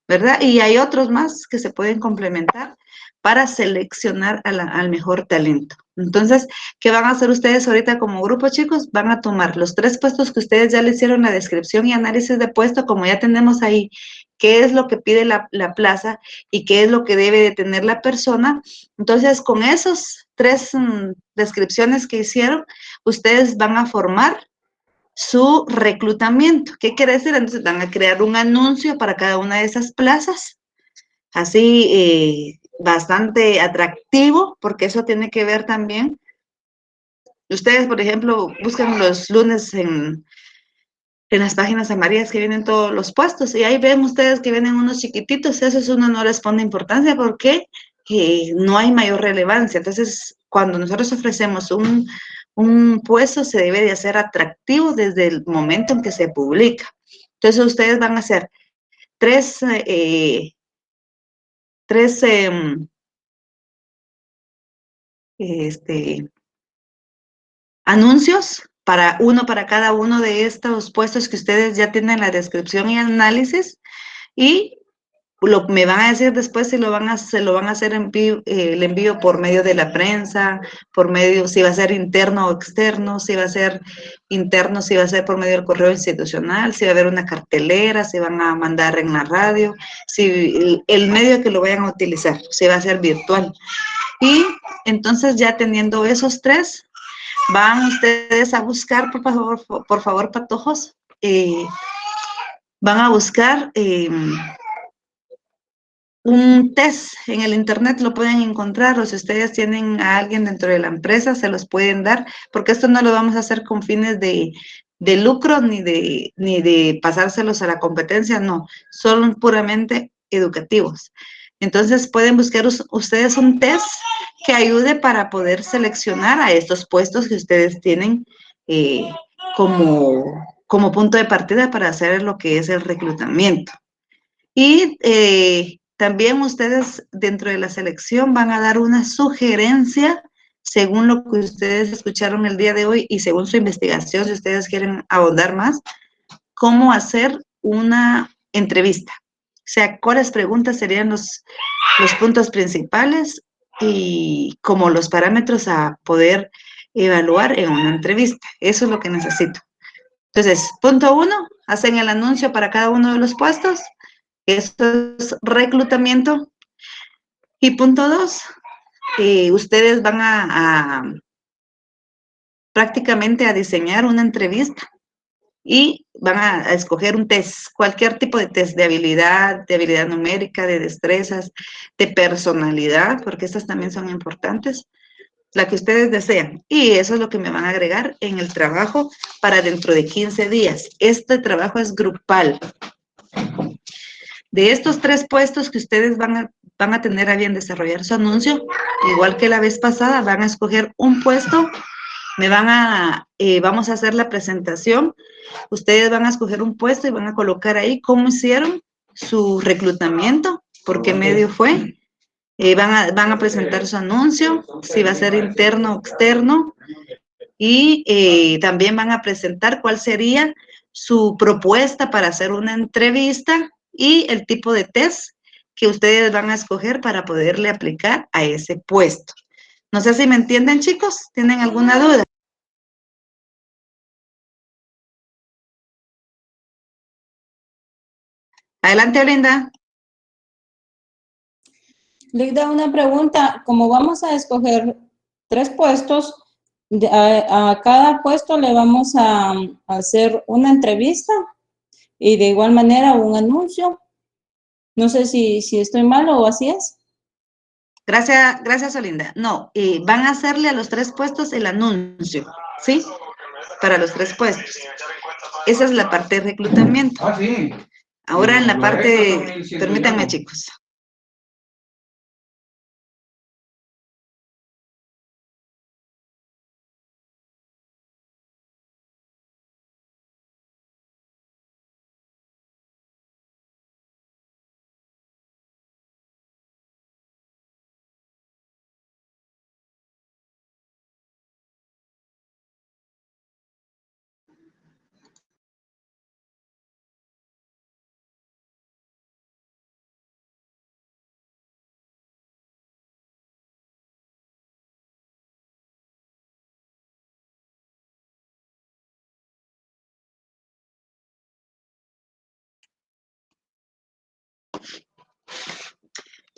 ¿verdad? Y hay otros más que se pueden complementar para seleccionar al mejor talento. Entonces, ¿qué van a hacer ustedes ahorita como grupo, chicos? Van a tomar los 3 puestos que ustedes ya le hicieron la descripción y análisis de puesto, como ya tenemos ahí qué es lo que pide la plaza y qué es lo que debe de tener la persona. Entonces, con esos 3 descripciones que hicieron, ustedes van a formar su reclutamiento. ¿Qué quiere decir? Entonces van a crear un anuncio para cada una de esas plazas, así bastante atractivo, porque eso tiene que ver también. Ustedes, por ejemplo, buscan los lunes en las páginas amarillas que vienen todos los puestos y ahí ven ustedes que vienen unos chiquititos, eso uno no les pone importancia porque no hay mayor relevancia. Entonces, cuando nosotros ofrecemos un puesto, se debe de hacer atractivo desde el momento en que se publica. Entonces, ustedes van a hacer 3 anuncios para cada uno de estos puestos que ustedes ya tienen la descripción y análisis y me van a decir después si se lo van a hacer el envío por medio de la prensa, si va a ser interno o externo, si va a ser interno, si va a ser por medio del correo institucional, si va a haber una cartelera, si van a mandar en la radio, si el medio que lo vayan a utilizar, si va a ser virtual. Y entonces ya teniendo esos 3, van ustedes a buscar, por favor, patojos, van a buscar un test en el internet, lo pueden encontrar, o si ustedes tienen a alguien dentro de la empresa, se los pueden dar, porque esto no lo vamos a hacer con fines de lucro ni de pasárselos a la competencia, no, son puramente educativos. Entonces pueden buscar ustedes un test que ayude para poder seleccionar a estos puestos que ustedes tienen como punto de partida para hacer lo que es el reclutamiento. Y también ustedes dentro de la selección van a dar una sugerencia según lo que ustedes escucharon el día de hoy y según su investigación, si ustedes quieren ahondar más, cómo hacer una entrevista. O sea, cuáles preguntas serían los puntos principales y como los parámetros a poder evaluar en una entrevista. Eso es lo que necesito. Entonces, punto 1, hacen el anuncio para cada uno de los puestos. Esto es reclutamiento. Y punto 2, ustedes van a prácticamente a diseñar una entrevista y van a escoger un test, cualquier tipo de test de habilidad numérica, de destrezas, de personalidad, porque estas también son importantes, la que ustedes desean. Y eso es lo que me van a agregar en el trabajo para dentro de 15 días. Este trabajo es grupal. De estos 3 puestos que ustedes van a tener a bien desarrollar su anuncio, igual que la vez pasada, van a escoger un puesto, vamos a hacer la presentación, ustedes van a escoger un puesto y van a colocar ahí cómo hicieron su reclutamiento, por qué medio fue, van a presentar su anuncio, si va a ser interno o externo, y también van a presentar cuál sería su propuesta para hacer una entrevista y el tipo de test que ustedes van a escoger para poderle aplicar a ese puesto. No sé si me entienden, chicos. ¿Tienen alguna duda? Adelante, Olinda. Ligda, una pregunta. Como vamos a escoger 3 puestos, a cada puesto le vamos a hacer una entrevista y de igual manera un anuncio. No sé si estoy mal o así es. Gracias, Olinda. No, van a hacerle a los 3 puestos el anuncio, ¿sí? Para los 3 puestos. Esa es la parte de reclutamiento. Ah, sí. Ahora en la parte, permítanme, chicos.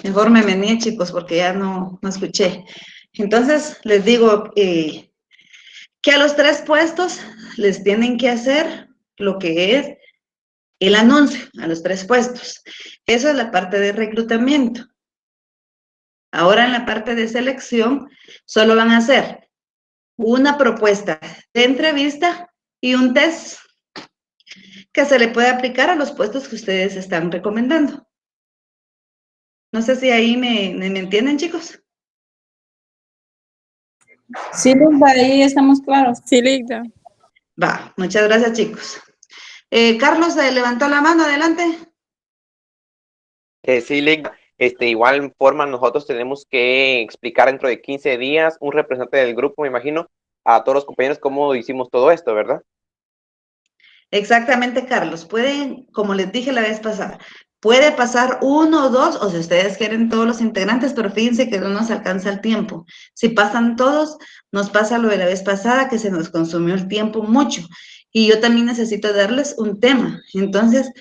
Infórmenme bien, chicos, porque ya no escuché. Entonces, les digo que a los 3 puestos les tienen que hacer lo que es el anuncio, a los 3 puestos. Esa es la parte de reclutamiento. Ahora en la parte de selección, solo van a hacer una propuesta de entrevista y un test que se le puede aplicar a los puestos que ustedes están recomendando. No sé si ahí me entienden, chicos. Sí, Ligda, ahí estamos claros. Sí, Ligda. Va, muchas gracias, chicos. Carlos levantó la mano, adelante. Sí, Ligda. Igual forma, nosotros tenemos que explicar dentro de 15 días un representante del grupo, me imagino, a todos los compañeros cómo hicimos todo esto, ¿verdad? Exactamente, Carlos. Pueden, como les dije la vez pasada, puede pasar 1 o 2, o si ustedes quieren todos los integrantes, pero fíjense que no nos alcanza el tiempo. Si pasan todos, nos pasa lo de la vez pasada, que se nos consumió el tiempo mucho. Y yo también necesito darles un tema. Entonces,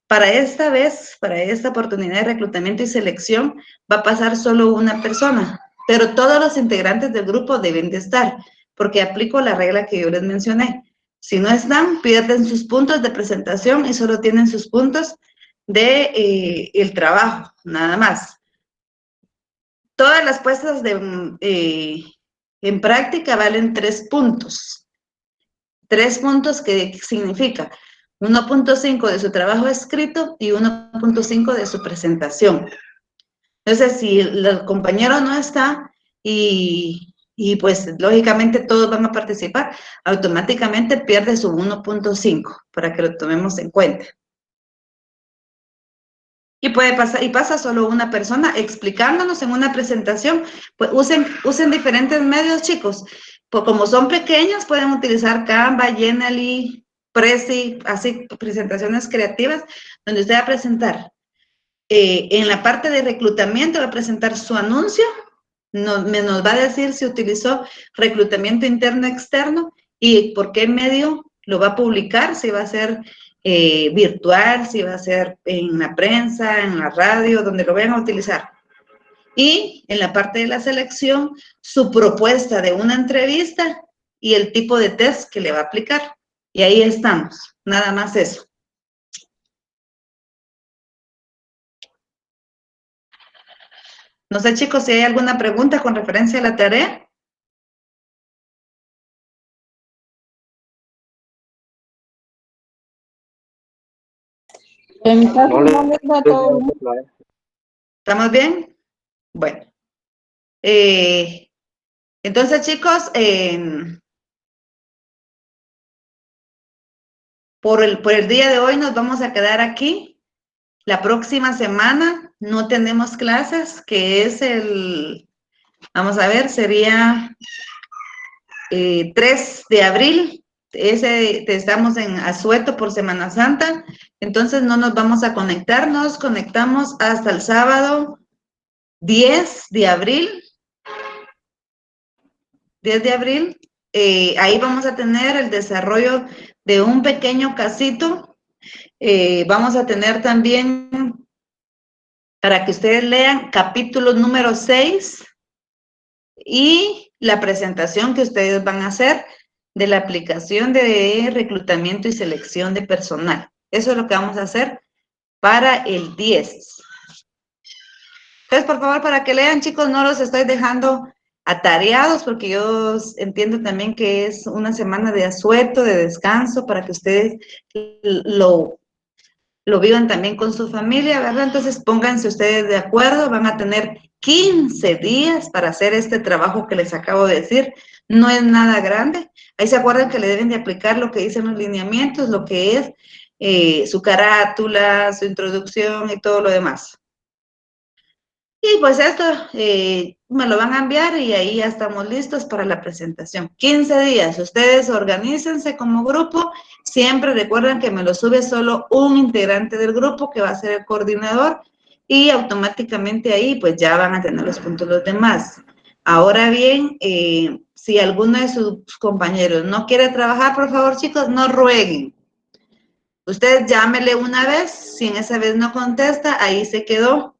para esta vez, para esta oportunidad de reclutamiento y selección, va a pasar solo una persona, pero todos los integrantes del grupo deben de estar, porque aplico la regla que yo les mencioné. Si no están, pierden sus puntos de presentación y solo tienen sus puntos de el trabajo, nada más. Todas las puestas en práctica valen 3 puntos. 3 puntos que significa 1.5 de su trabajo escrito y 1.5 de su presentación. Entonces, si el compañero no está y pues lógicamente todos van a participar, automáticamente pierde su 1.5 para que lo tomemos en cuenta. Y puede pasar, y pasa solo una persona explicándonos en una presentación. Pues usen diferentes medios, chicos. Pues como son pequeños, pueden utilizar Canva, Genially, Prezi, así presentaciones creativas, donde usted va a presentar. En la parte de reclutamiento va a presentar su anuncio, nos va a decir si utilizó reclutamiento interno externo y por qué medio lo va a publicar, si va a ser virtual, si va a ser en la prensa, en la radio, donde lo vayan a utilizar. Y en la parte de la selección, su propuesta de una entrevista y el tipo de test que le va a aplicar. Y ahí estamos, nada más eso. No sé, chicos, si hay alguna pregunta con referencia a la tarea. En mi caso, no les da todo bien. ¿Estamos bien? Bueno. Entonces, chicos, por el día de hoy nos vamos a quedar aquí. La próxima semana no tenemos clases, que es vamos a ver, sería 3 de abril. Estamos en asueto por Semana Santa, entonces no nos vamos a conectar, nos conectamos hasta el sábado 10 de abril. 10 de abril, ahí vamos a tener el desarrollo de un pequeño casito. Vamos a tener también, para que ustedes lean, capítulo número 6 y la presentación que ustedes van a hacer de la aplicación de reclutamiento y selección de personal. Eso es lo que vamos a hacer para el 10. Entonces, por favor, para que lean, chicos, no los estoy dejando atareados, porque yo entiendo también que es una semana de asueto, de descanso, para que ustedes lo vivan también con su familia, ¿verdad? Entonces, pónganse ustedes de acuerdo, van a tener 15 días para hacer este trabajo que les acabo de decir. No es nada grande. Ahí se acuerdan que le deben de aplicar lo que dicen los lineamientos, lo que es su carátula, su introducción y todo lo demás. Y pues esto me lo van a enviar y ahí ya estamos listos para la presentación. 15 días, ustedes organícense como grupo. Siempre recuerden que me lo sube solo un integrante del grupo, que va a ser el coordinador, y automáticamente ahí pues ya van a tener los puntos los demás. Ahora bien, si alguno de sus compañeros no quiere trabajar, por favor, chicos, no rueguen. Ustedes llámele una vez, si en esa vez no contesta, ahí se quedó,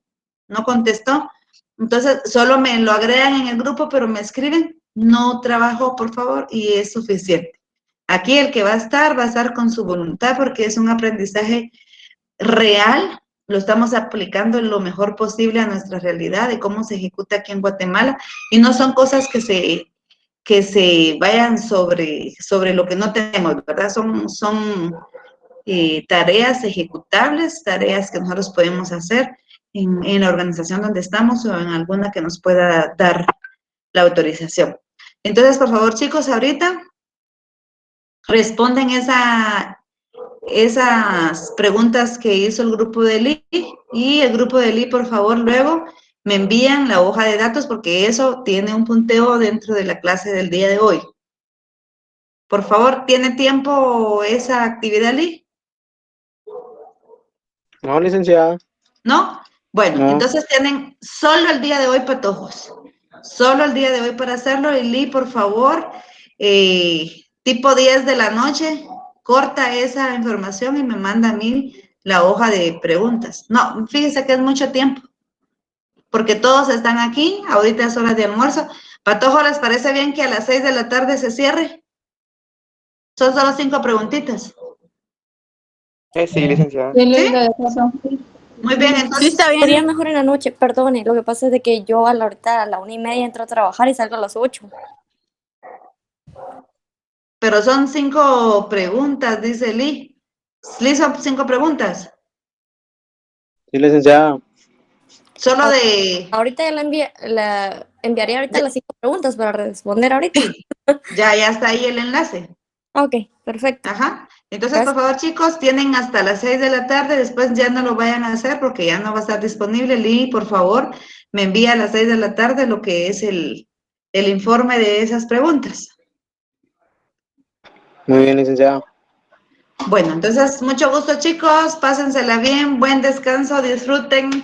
no contestó. Entonces, solo me lo agregan en el grupo, pero me escriben, no trabajo, por favor, y es suficiente. Aquí el que va a estar con su voluntad, porque es un aprendizaje real, lo estamos aplicando lo mejor posible a nuestra realidad de cómo se ejecuta aquí en Guatemala, y no son cosas que se vayan sobre lo que no tenemos, ¿verdad? Son tareas ejecutables, tareas que nosotros podemos hacer en la organización donde estamos o en alguna que nos pueda dar la autorización. Entonces, por favor, chicos, ahorita responden esas preguntas que hizo el grupo de Lee, y el grupo de Lee, por favor, luego me envían la hoja de datos, porque eso tiene un punteo dentro de la clase del día de hoy. Por favor, ¿tiene tiempo esa actividad, Lee? No, licenciada. ¿No? Bueno, No. entonces tienen solo el día de hoy, patojos. Solo el día de hoy para hacerlo. Y Lee, por favor, tipo 10 de la noche, corta esa información y me manda a mí la hoja de preguntas. No, fíjese que es mucho tiempo, porque todos están aquí, ahorita es hora de almuerzo. Patojo, ¿les parece bien que a las 6 de la tarde se cierre? Son solo 5 preguntitas. Sí, licenciada. Sí, ¿Sí? lo dejo. Muy bien, Sí, entonces, está bien. Sería mejor en la noche, perdone. Lo que pasa es de que yo ahorita a la 1:30 entro a trabajar y salgo a las 8. pero son 5 preguntas, dice Lee. Lee, son 5 preguntas. Sí, licenciada. Solo de... Ahorita ya la enviaré ahorita las 5 preguntas para responder ahorita. Sí, ya está ahí el enlace. Ok, perfecto. Ajá. Entonces, por favor, chicos, tienen hasta las 6 de la tarde, después ya no lo vayan a hacer porque ya no va a estar disponible. Lee, por favor, me envía a las 6 de la tarde lo que es el informe de esas preguntas. Muy bien, licenciada. Bueno, entonces, mucho gusto, chicos, pásensela bien, buen descanso, disfruten,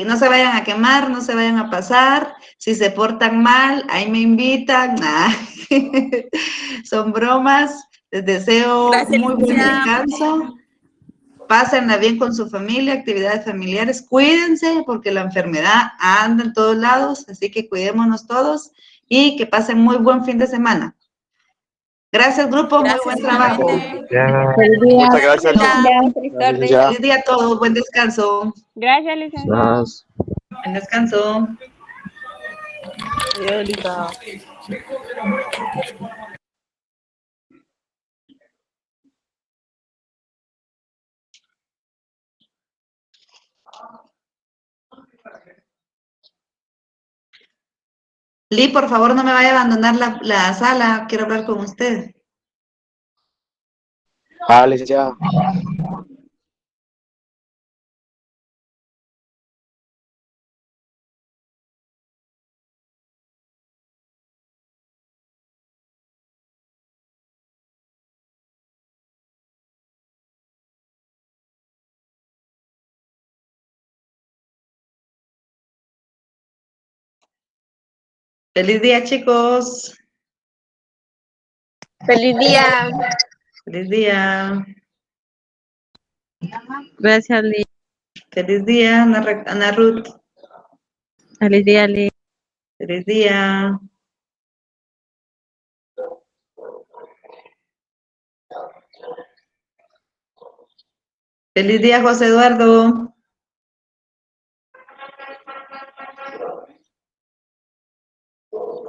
no se vayan a quemar, no se vayan a pasar, si se portan mal, ahí me invitan, son bromas, les deseo Gracias, muy buen licenciada. descanso, pásenla bien con su familia, actividades familiares, cuídense porque la enfermedad anda en todos lados, así que cuidémonos todos y que pasen muy buen fin de semana. Gracias, grupo. Muy buen trabajo. Feliz día. Muchas gracias. Feliz tarde. Feliz día a todos. Buen descanso. Gracias, licenciada. Buen descanso. Adiós, Lisa. Lee, por favor, no me vaya a abandonar la sala. Quiero hablar con usted. Licenciada. Feliz día, chicos. Feliz día. Feliz día. Gracias, Lee. Feliz día, Ana Ruth. Feliz día, Lee. Feliz día. Feliz día, José Eduardo.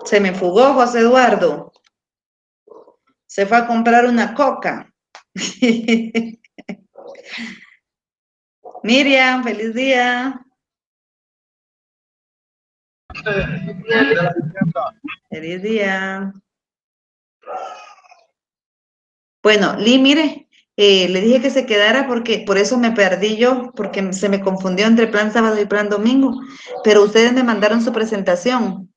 Se me fugó José Eduardo. Se fue a comprar una coca. Miriam, feliz día. Feliz día. Bueno, Lee, mire, le dije que se quedara porque por eso me perdí yo, porque se me confundió entre plan sábado y plan domingo, pero ustedes me mandaron su presentación.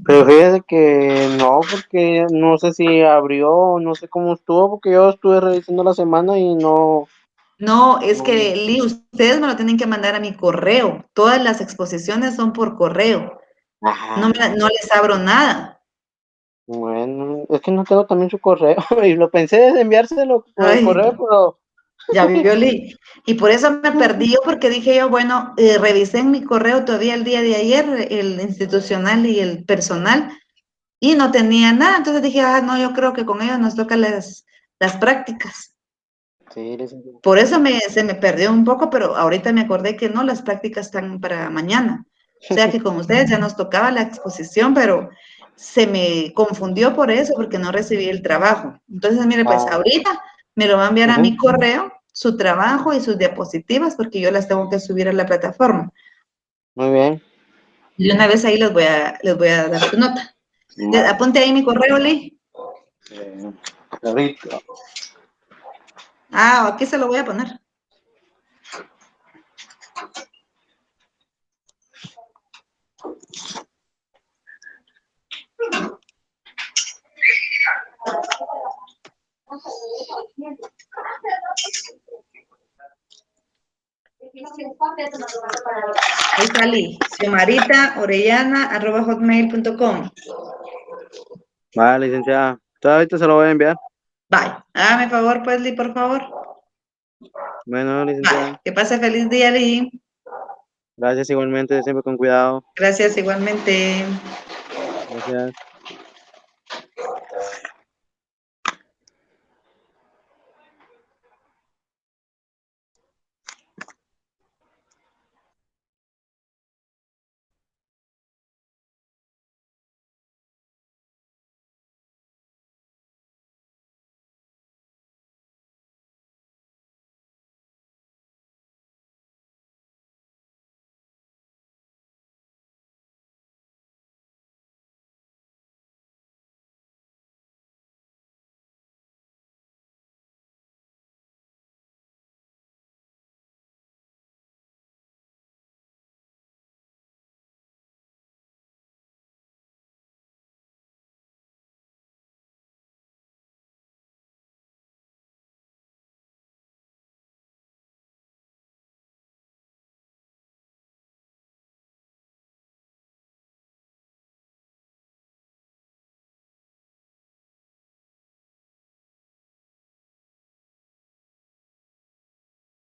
Pero fíjese que no, porque no sé si abrió, no sé cómo estuvo, porque yo estuve revisando la semana y no. No, es que, Lee, ustedes me lo tienen que mandar a mi correo. Todas las exposiciones son por correo. Ajá. No les abro nada. Bueno, es que no tengo también su correo y lo pensé de enviárselo por el Ay, correo, pero ya vio, Lee. Y por eso me perdí yo, porque dije yo, bueno, revisé en mi correo todavía el día de ayer, el institucional y el personal, y no tenía nada. Entonces dije, no, yo creo que con ellos nos tocan las prácticas. sí, licenciado. Por eso se me perdió un poco, pero ahorita me acordé que no, las prácticas están para mañana. O sea que con ustedes ya nos tocaba la exposición, pero se me confundió por eso, porque no recibí el trabajo. Entonces, mire, pues ahorita me lo va a enviar a mi correo, su trabajo y sus diapositivas, porque yo las tengo que subir a la plataforma. Muy bien. Y una vez ahí les voy a dar su nota. Apunte ahí mi correo, Lee. Ahorita. Aquí se lo voy a poner. Ahí salí, xiomarita.orellana@hotmail.com. Vale, licenciada. Ahorita se lo voy a enviar. Bye. Hágame favor, pues, Lee, por favor. Bueno, licenciada. Bye. Que pase feliz día, Lee. Gracias igualmente, siempre con cuidado. Gracias igualmente. Gracias.